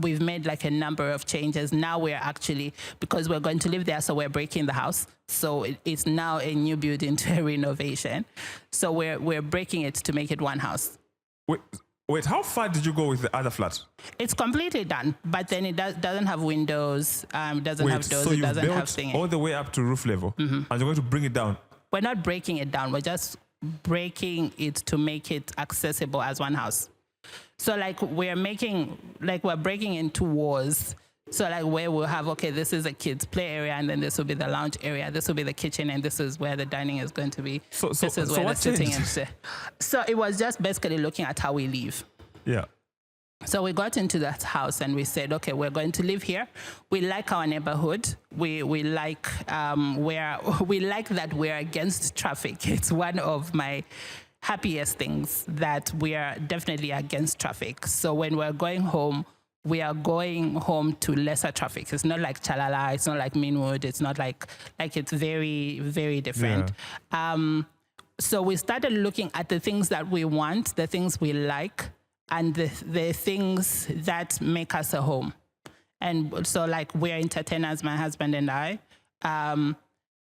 We've made like a number of changes. Now we're actually, because we're going to live there, so we're breaking the house. So it's now a new building to a renovation. So we're breaking it to make it one house. Wait, how far did you go with the other flat? It's completely done, but then it doesn't have windows, doesn't have doors, so it doesn't have things. thing. All the way up to roof level, and you're going to bring it down? We're not breaking it down. We're just breaking it to make it accessible as one house. So like we're breaking into walls. So like where we'll have, okay, this is a kids' play area, and then this will be the lounge area, this will be the kitchen, and this is where the dining is going to be. This is where the sitting is. So it was just basically looking at how we live. Yeah. So we got into that house and we said, okay, we're going to live here. We like our neighborhood. We like that we're against traffic. It's one of my happiest things that we are definitely against traffic. So when we're going home, we are going home to lesser traffic. It's not like Chalala, it's not like Minwood, it's not like it's very, very different. Yeah. So we started looking at the things that we want, the things we like, and the things that make us a home. And so like we're entertainers, my husband and I.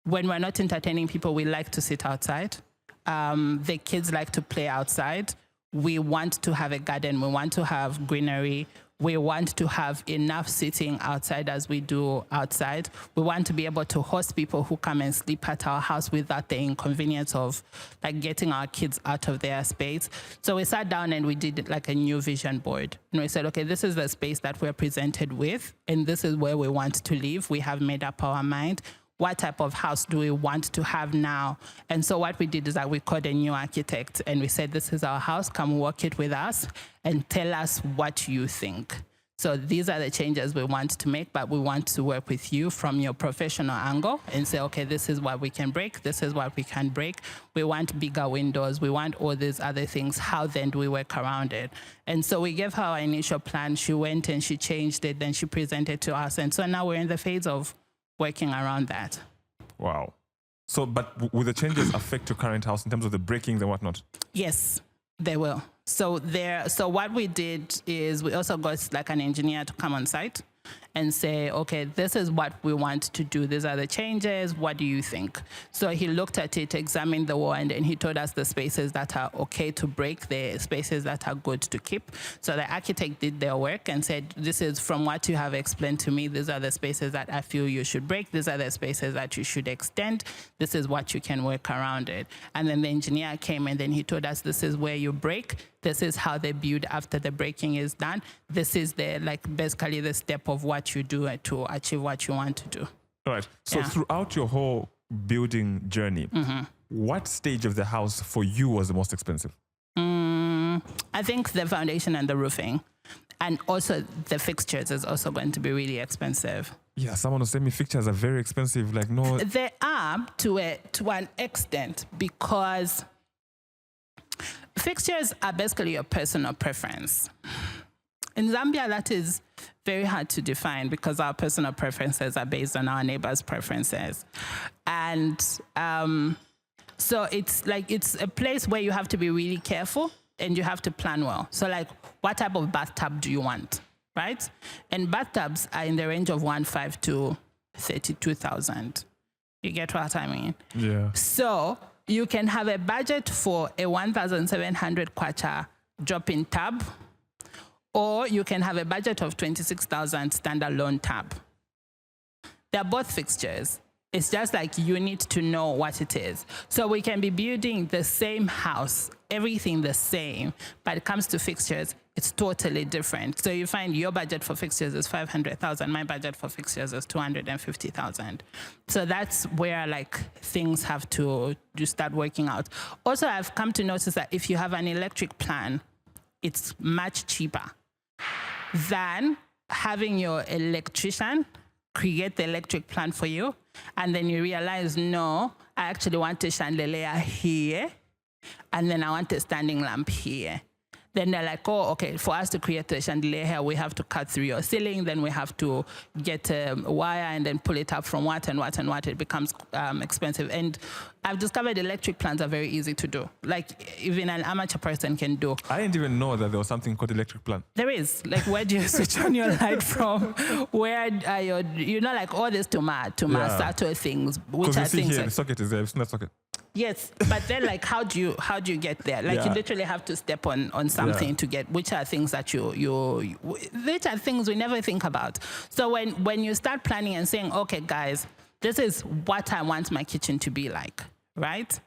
When we're not entertaining people, we like to sit outside. The kids like to play outside. We want to have a garden. We want to have greenery. We want to have enough sitting outside as we do outside. We want to be able to host people who come and sleep at our house without the inconvenience of like getting our kids out of their space. So we sat down and we did like a new vision board. And we said, okay, this is the space that we're presented with, and this is where we want to live. We have made up our mind. What type of house do we want to have now? And so what we did is that we called a new architect and we said, this is our house, come work it with us and tell us what you think. So these are the changes we want to make, but we want to work with you from your professional angle and say, okay, this is what we can break, this is what we can break. We want bigger windows, we want all these other things. How then do we work around it? And so we gave her our initial plan. She went and she changed it, then she presented to us. And so now we're in the phase of working around that. Wow. So, but will the changes affect your current house in terms of the breakings and whatnot? Yes, they will. So what we did is we also got like an engineer to come on site and say, okay, this is what we want to do. These are the changes. What do you think? So he looked at it, examined the wall, and then he told us the spaces that are okay to break, the spaces that are good to keep. So the architect did their work and said, this is from what you have explained to me. These are the spaces that I feel you should break. These are the spaces that you should extend. This is what you can work around it. And then the engineer came and then he told us, this is where you break. This is how they build after the breaking is done. This is basically the step of what you do to achieve what you want to do. All right. So throughout your whole building journey, what stage of the house for you was the most expensive? I think the foundation and the roofing. And also the fixtures is also going to be really expensive. Yeah, someone was saying me fixtures are very expensive. Like, no. They are to an extent, because fixtures are basically your personal preference. In Zambia, that is very hard to define because our personal preferences are based on our neighbors' preferences. And so it's a place where you have to be really careful and you have to plan well. So like, what type of bathtub do you want, right? And bathtubs are in the range of 1.5 to 32,000. You get what I mean? Yeah. So you can have a budget for a 1,700 kwacha drop-in tab, or you can have a budget of 26,000 standalone tab. They're both fixtures. It's just like you need to know what it is. So we can be building the same house, everything the same, but it comes to fixtures, it's totally different. So you find your budget for fixtures is 500,000, my budget for fixtures is 250,000. So that's where like things have to start working out. Also, I've come to notice that if you have an electric plan, it's much cheaper than having your electrician create the electric plan for you, and then you realize, no, I actually want a chandelier here, and then I want a standing lamp here. Then they're like, oh, okay, for us to create a chandelier here, we have to cut through your ceiling, then we have to get a wire and then pull it up from what and what and what. It becomes expensive. And I've discovered electric plans are very easy to do. Like even an amateur person can do. I didn't even know that there was something called electric plan. There is. Like, where do you switch on your light from? Where are your, like all these Sato things, which are things. Here, the socket is there. It's not socket. Yes, but then like how do you get there? Like you literally have to step on something to get, which are things that which are things we never think about. So when you start planning and saying, okay guys, this is what I want my kitchen to be like, right?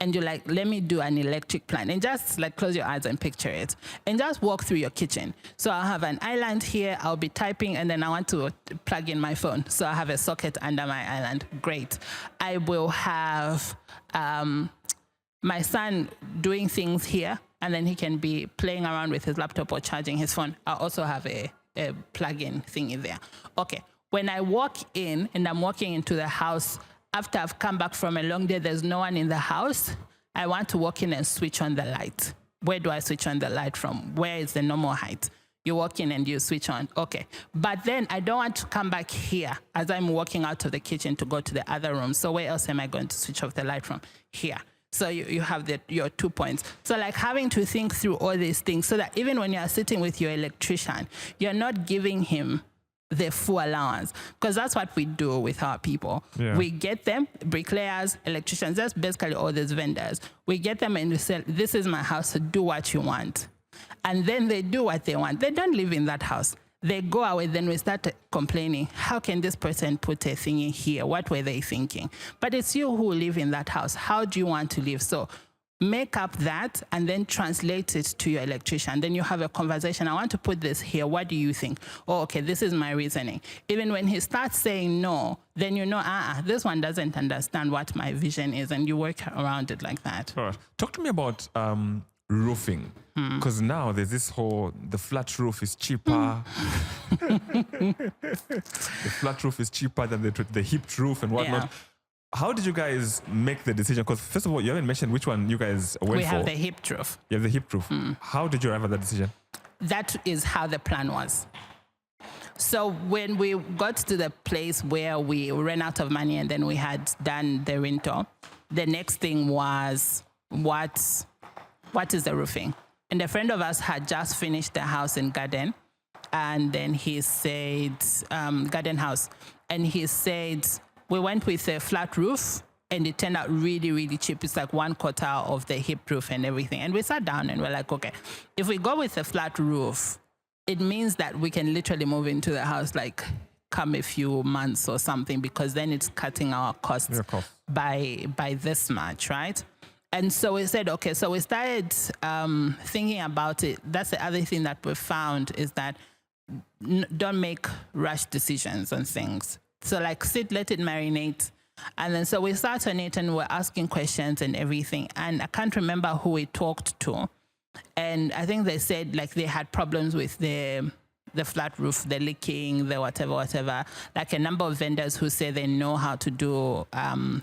And you're like, let me do an electric plan, and just like close your eyes and picture it and just walk through your kitchen. So I'll have an island here, I'll be typing, and then I want to plug in my phone. So I have a socket under my island. Great. I will have my son doing things here, and then he can be playing around with his laptop or charging his phone. I also have a plug-in thing in there. Okay. When I walk in and I'm walking into the house, after I've come back from a long day, there's no one in the house, I want to walk in and switch on the light. Where do I switch on the light from? Where is the normal height? You walk in and you switch on. Okay. But then I don't want to come back here as I'm walking out of the kitchen to go to the other room. So where else am I going to switch off the light from? Here. So you have your 2 points. So like having to think through all these things so that even when you're sitting with your electrician, you're not giving him the full allowance, because that's what we do with our people. Yeah. We get them, bricklayers, electricians, that's basically all these vendors. We get them and we say, this is my house, so do what you want. And then they do what they want. They don't live in that house. They go away, then we start complaining, how can this person put a thing in here? What were they thinking? But it's you who live in that house. How do you want to live? So make up that and then translate it to your electrician. Then you have a conversation. I want to put this here. What do you think? Oh, okay, this is my reasoning. Even when he starts saying no, then you know, this one doesn't understand what my vision is, and you work around it like that. All right. Talk to me about roofing, because now there's this whole, the flat roof is cheaper. The flat roof is cheaper than the hipped roof and whatnot. Yeah. How did you guys make the decision? Because first of all, you haven't mentioned which one you guys went for. We have the hipped roof. You have the hipped roof. How did you arrive at that decision? That is how the plan was. So when we got to the place where we ran out of money and then we had done the rental, the next thing was, what is the roofing? And a friend of us had just finished the house in Garden, and then he said, Garden House, and he said, we went with a flat roof, and it turned out really, really cheap. It's like 1/4 of the hip roof and everything. And we sat down and we're like, okay, if we go with a flat roof, it means that we can literally move into the house like come a few months or something, because then it's cutting our costs by this much, right? And so we said, okay, so we started thinking about it. That's the other thing that we found, is that don't make rush decisions on things. So like sit, let it marinate. And then so we sat on it and we're asking questions and everything. And I can't remember who we talked to. And I think they said like they had problems with the flat roof, the leaking, the whatever. Like a number of vendors who say they know how to do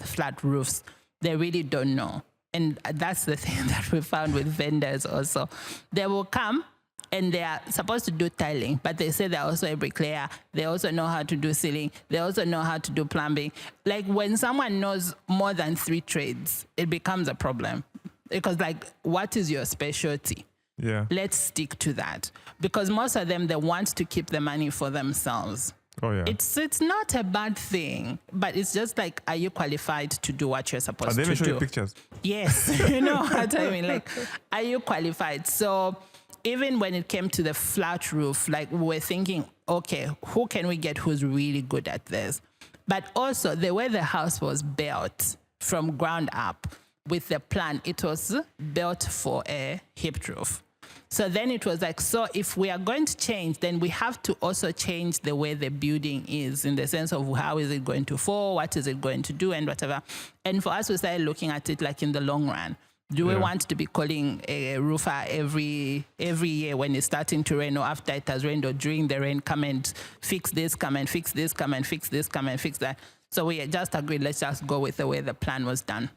flat roofs. They really don't know. And that's the thing that we found with vendors also. They will come and they are supposed to do tiling, but they say they're also a bricklayer. They also know how to do ceiling. They also know how to do plumbing. Like when someone knows more than 3 trades, it becomes a problem. Because like, what is your specialty? Yeah. Let's stick to that. Because most of them, they want to keep the money for themselves. Oh, yeah. It's not a bad thing, but it's just like, are you qualified to do what you're supposed to do? They show you pictures. Yes, you know what I mean? Like, are you qualified? So even when it came to the flat roof, like we were thinking, okay, who can we get who's really good at this? But also the way the house was built from ground up with the plan, it was built for a hipped roof. So then it was like, so if we are going to change, then we have to also change the way the building is, in the sense of how is it going to fall, what is it going to do, and whatever. And for us, we started looking at it like in the long run. Do we want to be calling a roofer every year when it's starting to rain, or after it has rained, or during the rain, come and fix this, come and fix this, come and fix this, come and fix that? So we just agreed, let's just go with the way the plan was done.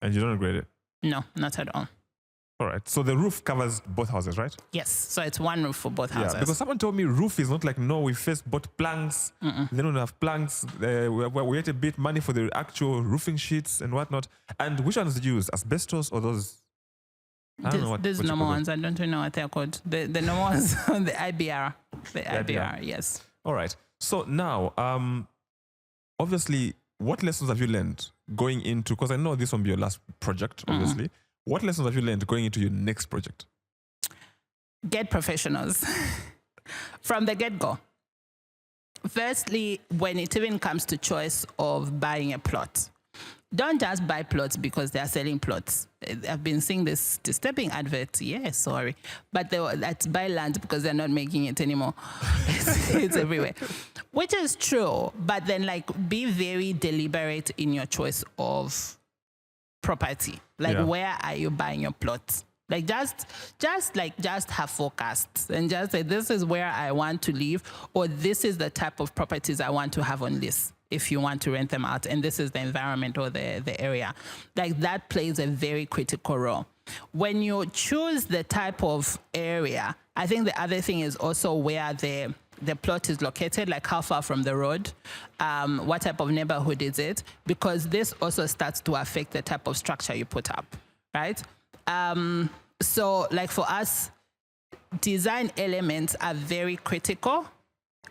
And you don't regret it? No, not at all. All right. So the roof covers both houses, right? Yes. So it's one roof for both houses. Yeah, because someone told me roof is not like, no, we first bought planks. They don't have planks. We had to bid money for the actual roofing sheets and whatnot. And which ones did you use? Asbestos or those? I don't know what. These normal ones. I don't know what they're called. The normal ones, the IBR. The IBR, yes. All right. So now, obviously, what lessons have you learned going into, because I know this won't be your last project, obviously. What lessons have you learned going into your next project? Get professionals from the get-go. Firstly, when it even comes to choice of buying a plot, don't just buy plots because they are selling plots. I've been seeing this disturbing advert. Yeah, sorry. But that's buy land because they're not making it anymore. It's everywhere. Which is true. But then, like, be very deliberate in your choice of property. Like, where are you buying your plots? Like, just have forecasts and just say, this is where I want to live, or this is the type of properties I want to have on list if you want to rent them out, and this is the environment or the area. Like, that plays a very critical role. When you choose the type of area, I think the other thing is also where the plot is located, like how far from the road, what type of neighborhood is it, because this also starts to affect the type of structure you put up, right? So like for us, design elements are very critical,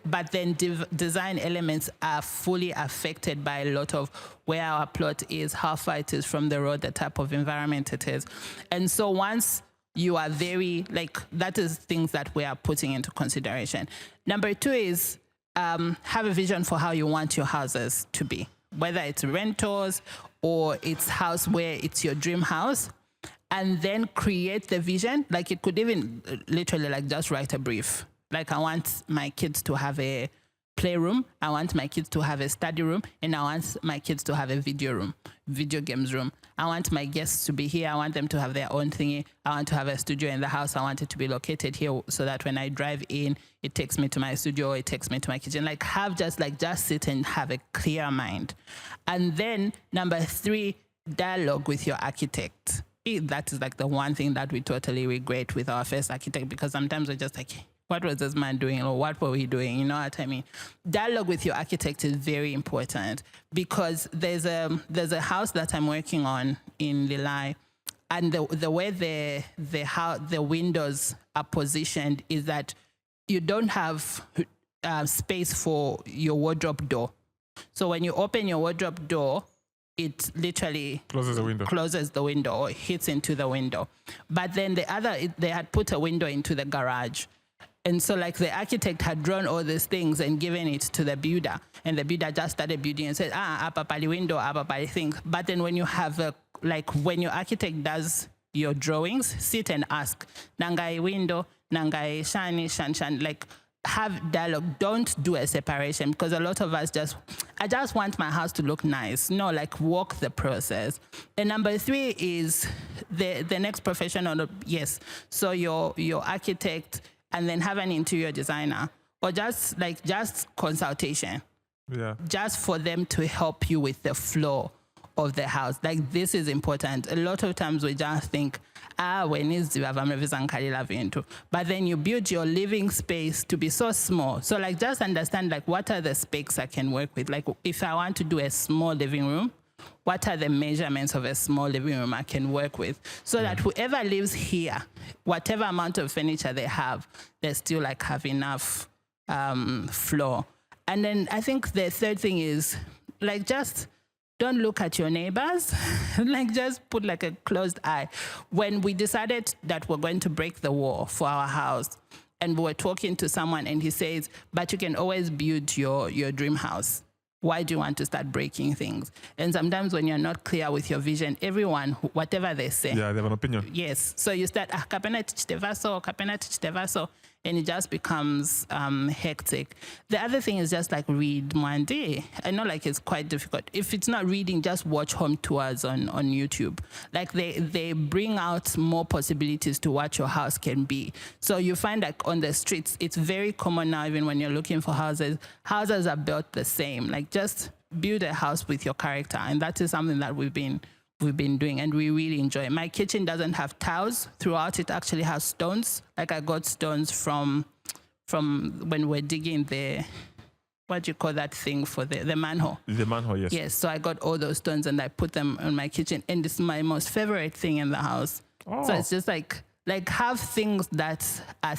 but then design elements are fully affected by a lot of where our plot is, how far it is from the road, the type of environment it is. And so once you are very, like, that is things that we are putting into consideration. Number two is have a vision for how you want your houses to be, whether it's rentals or it's house where it's your dream house, and then create the vision. Like, it could even literally like just write a brief. Like, I want my kids to have a playroom, I want my kids to have a study room, and I want my kids to have a video games room. I want my guests to be here. I want them to have their own thingy. I want to have a studio in the house. I want it to be located here so that when I drive in, it takes me to my studio, it takes me to my kitchen. Like, just sit and have a clear mind. And then number three, dialogue with your architect. That is like the one thing that we totally regret with our first architect, because sometimes we're just like, what was this man doing, or what were we doing? You know what I mean? Dialogue with your architect is very important, because there's a house that I'm working on in Lilai, and the way the windows are positioned is that you don't have space for your wardrobe door. So when you open your wardrobe door, it literally closes the window or hits into the window. But then they had put a window into the garage. And so like the architect had drawn all these things and given it to the builder, and the builder just started building and said, apapali window, apapali thing. But then when you have when your architect does your drawings, sit and ask, nangai window, nangai shan, like, have dialogue. Don't do a separation, because a lot of us I just want my house to look nice. No, like, walk the process. And number three is the next professional. Yes. So your architect, and then have an interior designer, or just consultation. Yeah. Just for them to help you with the flow of the house. Like, this is important. A lot of times we just think, but then you build your living space to be so small. So like, just understand, like, what are the specs I can work with? Like, if I want to do a small living room, what are the measurements of a small living room I can work with, so that whoever lives here, whatever amount of furniture they have, they still like have enough floor. And then I think the third thing is like just don't look at your neighbors. Like just put like a closed eye. When we decided that we're going to break the wall for our house, and we were talking to someone and he says, but you can always build your dream house. Why do you want to start breaking things? And sometimes when you're not clear with your vision, everyone, whatever they say. Yeah, they have an opinion. Yes. So you start, kapena tichitevaso, and it just becomes hectic. The other thing is just like read Mwandi. I know like it's quite difficult. If it's not reading, just watch home tours on YouTube. Like they bring out more possibilities to what your house can be. So you find like on the streets, it's very common now, even when you're looking for houses are built the same. Like just build a house with your character. And that is something that we've been doing, and we really enjoy it. My kitchen doesn't have tiles throughout. It actually has stones. Like I got stones from when we're digging the, what do you call that thing for the manhole? The manhole, yes. Yes, so I got all those stones and I put them on my kitchen, and it's my most favorite thing in the house. Oh. So it's just like have things that are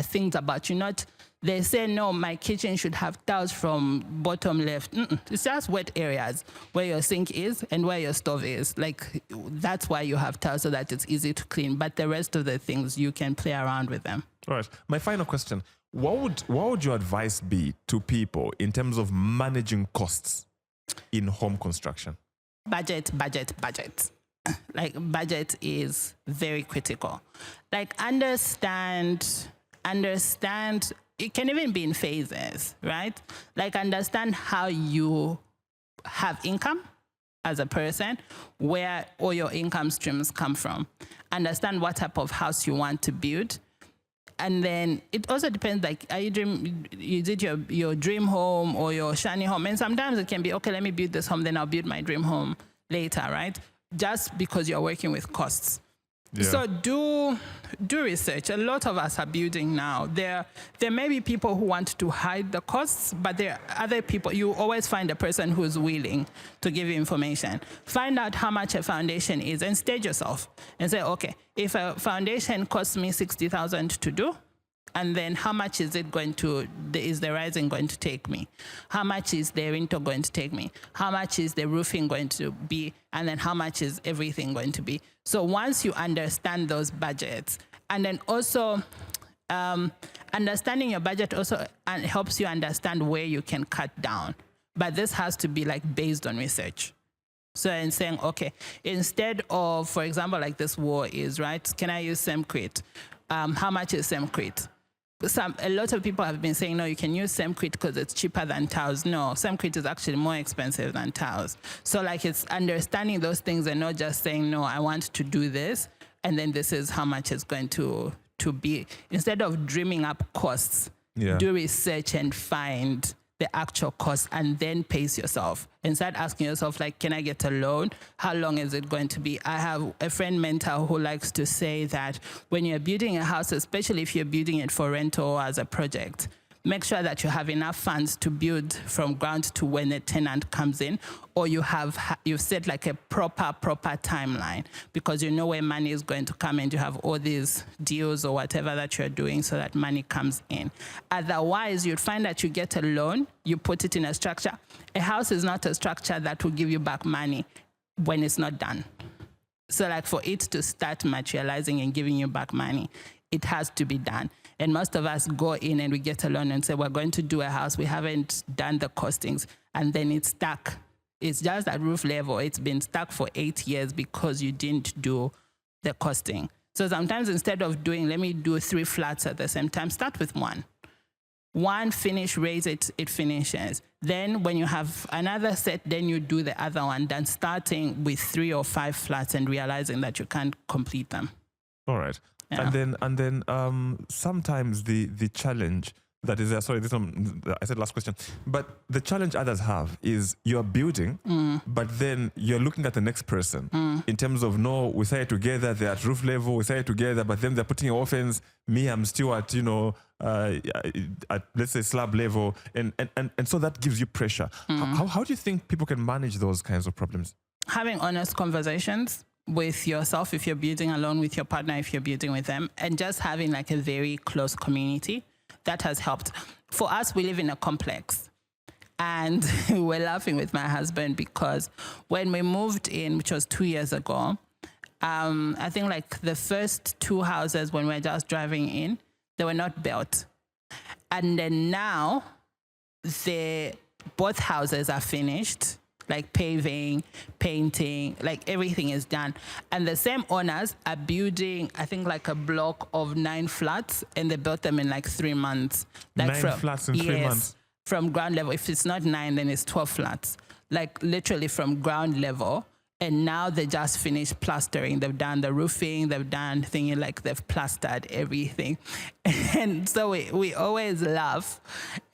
things about you, not. They say, no, my kitchen should have tiles from bottom left. It's just wet areas where your sink is and where your stove is. Like, that's why you have tiles, so that it's easy to clean. But the rest of the things, you can play around with them. All right. My final question. What would your advice be to people in terms of managing costs in home construction? Budget. Like, budget is very critical. Like, understand... It can even be in phases, right? Like understand how you have income as a person, where all your income streams come from. Understand what type of house you want to build. And then it also depends, like, is it your dream home or your shiny home? And sometimes it can be, okay, let me build this home, then I'll build my dream home later, right? Just because you're working with costs. Yeah. So do research. A lot of us are building now. There may be people who want to hide the costs, but there are other people. You always find a person who's willing to give you information. Find out how much a foundation is and stage yourself and say, okay, if a foundation costs me 60,000 to do, and then how much is the rising going to take me? How much is the rental going to take me? How much is the roofing going to be? And then how much is everything going to be? So once you understand those budgets, and then also understanding your budget also helps you understand where you can cut down. But this has to be like based on research. So in saying, okay, instead of, for example, like this wall is, right? Can I use Semcrete? How much is Semcrete? A lot of people have been saying, no, you can use Semcrete because it's cheaper than tiles. No, Semcrete is actually more expensive than tiles. So like it's understanding those things and not just saying, no, I want to do this, and then this is how much it's going to be. Instead of dreaming up costs, do research and find the actual cost, and then pace yourself and start asking yourself, like, can I get a loan? How long is it going to be? I have a friend mentor who likes to say that when you're building a house, especially if you're building it for rental or as a project, make sure that you have enough funds to build from ground to when a tenant comes in, or you've set like a proper timeline, because you know where money is going to come, and you have all these deals or whatever that you're doing so that money comes in. Otherwise, you'd find that you get a loan, you put it in a structure. A house is not a structure that will give you back money when it's not done. So like for it to start materializing and giving you back money, it has to be done. And most of us go in and we get a loan and say, we're going to do a house. We haven't done the costings. And then it's stuck. It's just at roof level. It's been stuck for 8 years because you didn't do the costing. So sometimes instead of doing, let me do 3 flats at the same time, start with one. One finish, raise it, it finishes. Then when you have another set, then you do the other one, then starting with 3 or 5 flats and realizing that you can't complete them. All right. Yeah. And then sometimes the challenge that is there, sorry, this one, I said last question, but the challenge others have is you're building, but then you're looking at the next person in terms of, no, we say it together, they're at roof level, we say it together, but then they're putting orphans, me, I'm still at, at, let's say, slab level, and so that gives you pressure. How do you think people can manage those kinds of problems? Having honest conversations with yourself if you're building alone, with your partner if you're building with them, and just having like a very close community. That has helped. For us, we live in a complex. And we're laughing with my husband because when we moved in, which was 2 years ago, I think like the first 2 houses when we're just driving in, they were not built. And then now both houses are finished, like paving, painting, like everything is done. And the same owners are building, I think like a block of 9 flats, and they built them in like 3 months. Like 9 flats in 3 months? From ground level. If it's not 9, then it's 12 flats. Like literally from ground level. And now they just finished plastering. They've done the roofing, they've done thingy, like they've plastered everything. And so we always laugh.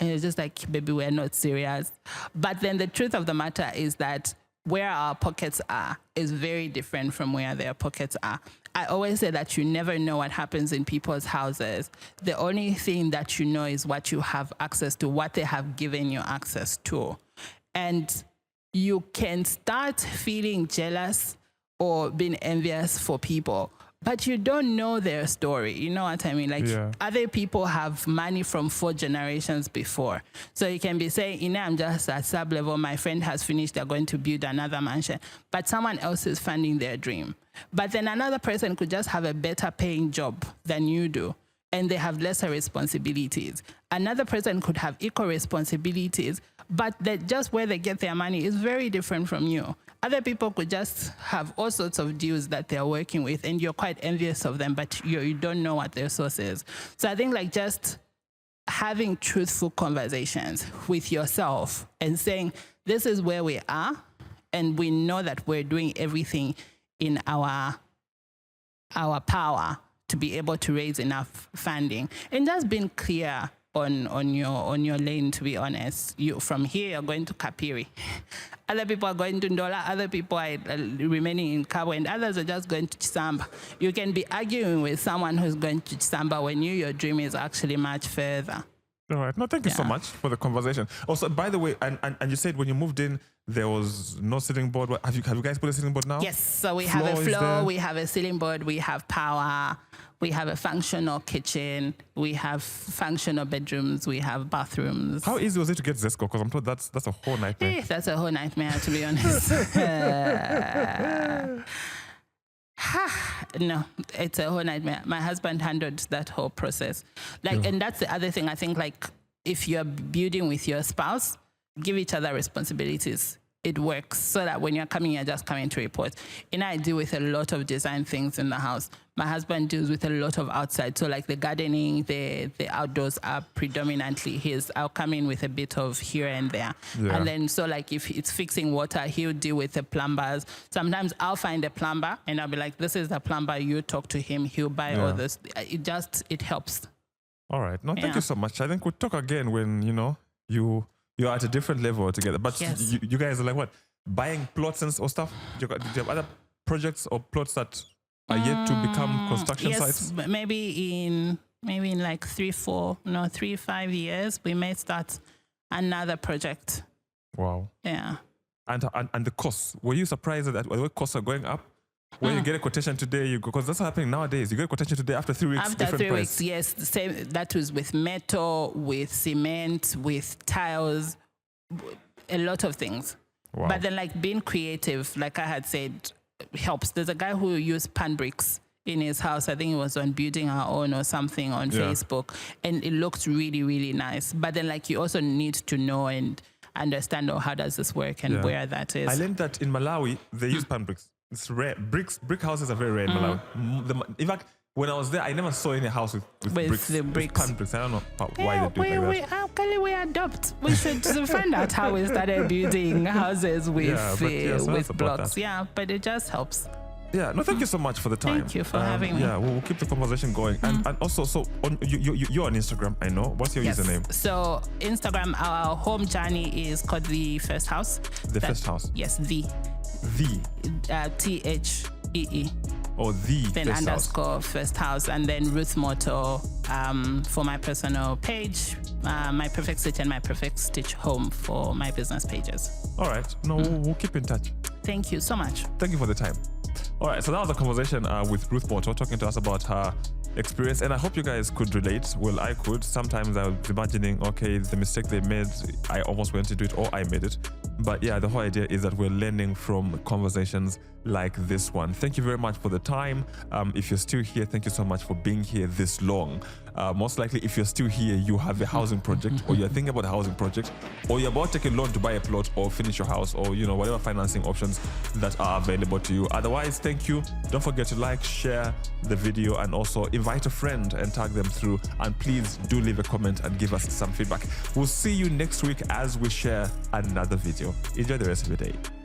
And it's just like, baby, we're not serious. But then the truth of the matter is that where our pockets are is very different from where their pockets are. I always say that you never know what happens in people's houses. The only thing that you know is what you have access to, what they have given you access to. And you can start feeling jealous or being envious for people, but you don't know their story. You know what I mean? Like other people have money from 4 generations before. So you can be saying, I'm just at sub-level. My friend has finished. They're going to build another mansion. But someone else is funding their dream. But then another person could just have a better paying job than you do, and they have lesser responsibilities. Another person could have equal responsibilities, but just where they get their money is very different from you. Other people could just have all sorts of deals that they're working with, and you're quite envious of them, but you don't know what their source is. So I think like just having truthful conversations with yourself and saying, this is where we are, and we know that we're doing everything in our power to be able to raise enough funding, and just being clear on your lane. To be honest, from here you're going to Kapiri, other people are going to Ndola, other people are remaining in Cabo, and others are just going to Chisamba. You can be arguing with someone who's going to Chisamba when your dream is actually much further. All right. No, thank you so much for the conversation. Also, by the way, and you said when you moved in, there was no ceiling board. Have you guys put a ceiling board now? Yes. So we have a floor, we have a ceiling board, we have power, we have a functional kitchen, we have functional bedrooms, we have bathrooms. How easy was it to get Zesco? Because I'm told that's a whole nightmare. That's a whole nightmare, to be honest. No, it's a whole nightmare. My husband handled that whole process. And that's the other thing. I think like if you're building with your spouse, give each other responsibilities. It works so that when you're coming, you're just coming to report. And I deal with a lot of design things in the house. My husband deals with a lot of outside. So like the gardening, the outdoors are predominantly his. I'll come in with a bit of here and there. Yeah. And then so like if it's fixing water, he'll deal with the plumbers. Sometimes I'll find a plumber and I'll be like, this is the plumber, you talk to him, he'll buy all this. It helps. All right. No, thank you so much. I think we'll talk again when, you're at a different level together. But you guys are like what? Buying plots and or stuff? Do you have other projects or plots that are yet to become construction sites? Maybe in like 3-5 years, we may start another project. Wow. Yeah. And the costs, were you surprised that the costs are going up? When you get a quotation today, because that's happening nowadays. You get a quotation today after 3 weeks. After 3 weeks, yes. The same. That was with metal, with cement, with tiles, a lot of things. Wow. But then, like being creative, like I had said, helps. There's a guy who used pan bricks in his house. I think it was on Building Our Own or something on Facebook, and it looked really, really nice. But then, like you also need to know and understand how does this work and where that is. I learned that in Malawi they use pan bricks. It's rare. Brick houses are very rare in Malawi. In fact, when I was there, I never saw any house with bricks. The bricks. Pan bricks. I don't know why they do it like that. How can we adopt? We should find out how we started building houses with blocks. Yeah, but it just helps. Yeah, no, thank you so much for the time. Thank you for having me. Yeah, we'll keep the conversation going. And also, so you're on Instagram, I know. What's your username? So Instagram, our home journey is called The First House. First House? Yes, The. THEE. Oh, The then First underscore House. First House, and then Ruth Mooto for my personal page, My Perfect Stitch and My Perfect Stitch Home for my business pages. All right. No, we'll keep in touch. Thank you so much. Thank you for the time. All right. So that was a conversation with Ruth Mooto talking to us about her experience, and I hope you guys could relate. Well, I could. Sometimes I was imagining, okay, the mistake they made, I almost went to do it, or I made it. But yeah, the whole idea is that we're learning from conversations like this one. Thank you very much for the time. If you're still here, thank you so much for being here this long. Most likely, if you're still here, you have a housing project, or you're thinking about a housing project, or you're about to take a loan to buy a plot or finish your house, or whatever financing options that are available to you. Otherwise, thank you. Don't forget to like, share the video, and also invite a friend and tag them through. And please do leave a comment and give us some feedback. We'll see you next week as we share another video. Enjoy the rest of your day.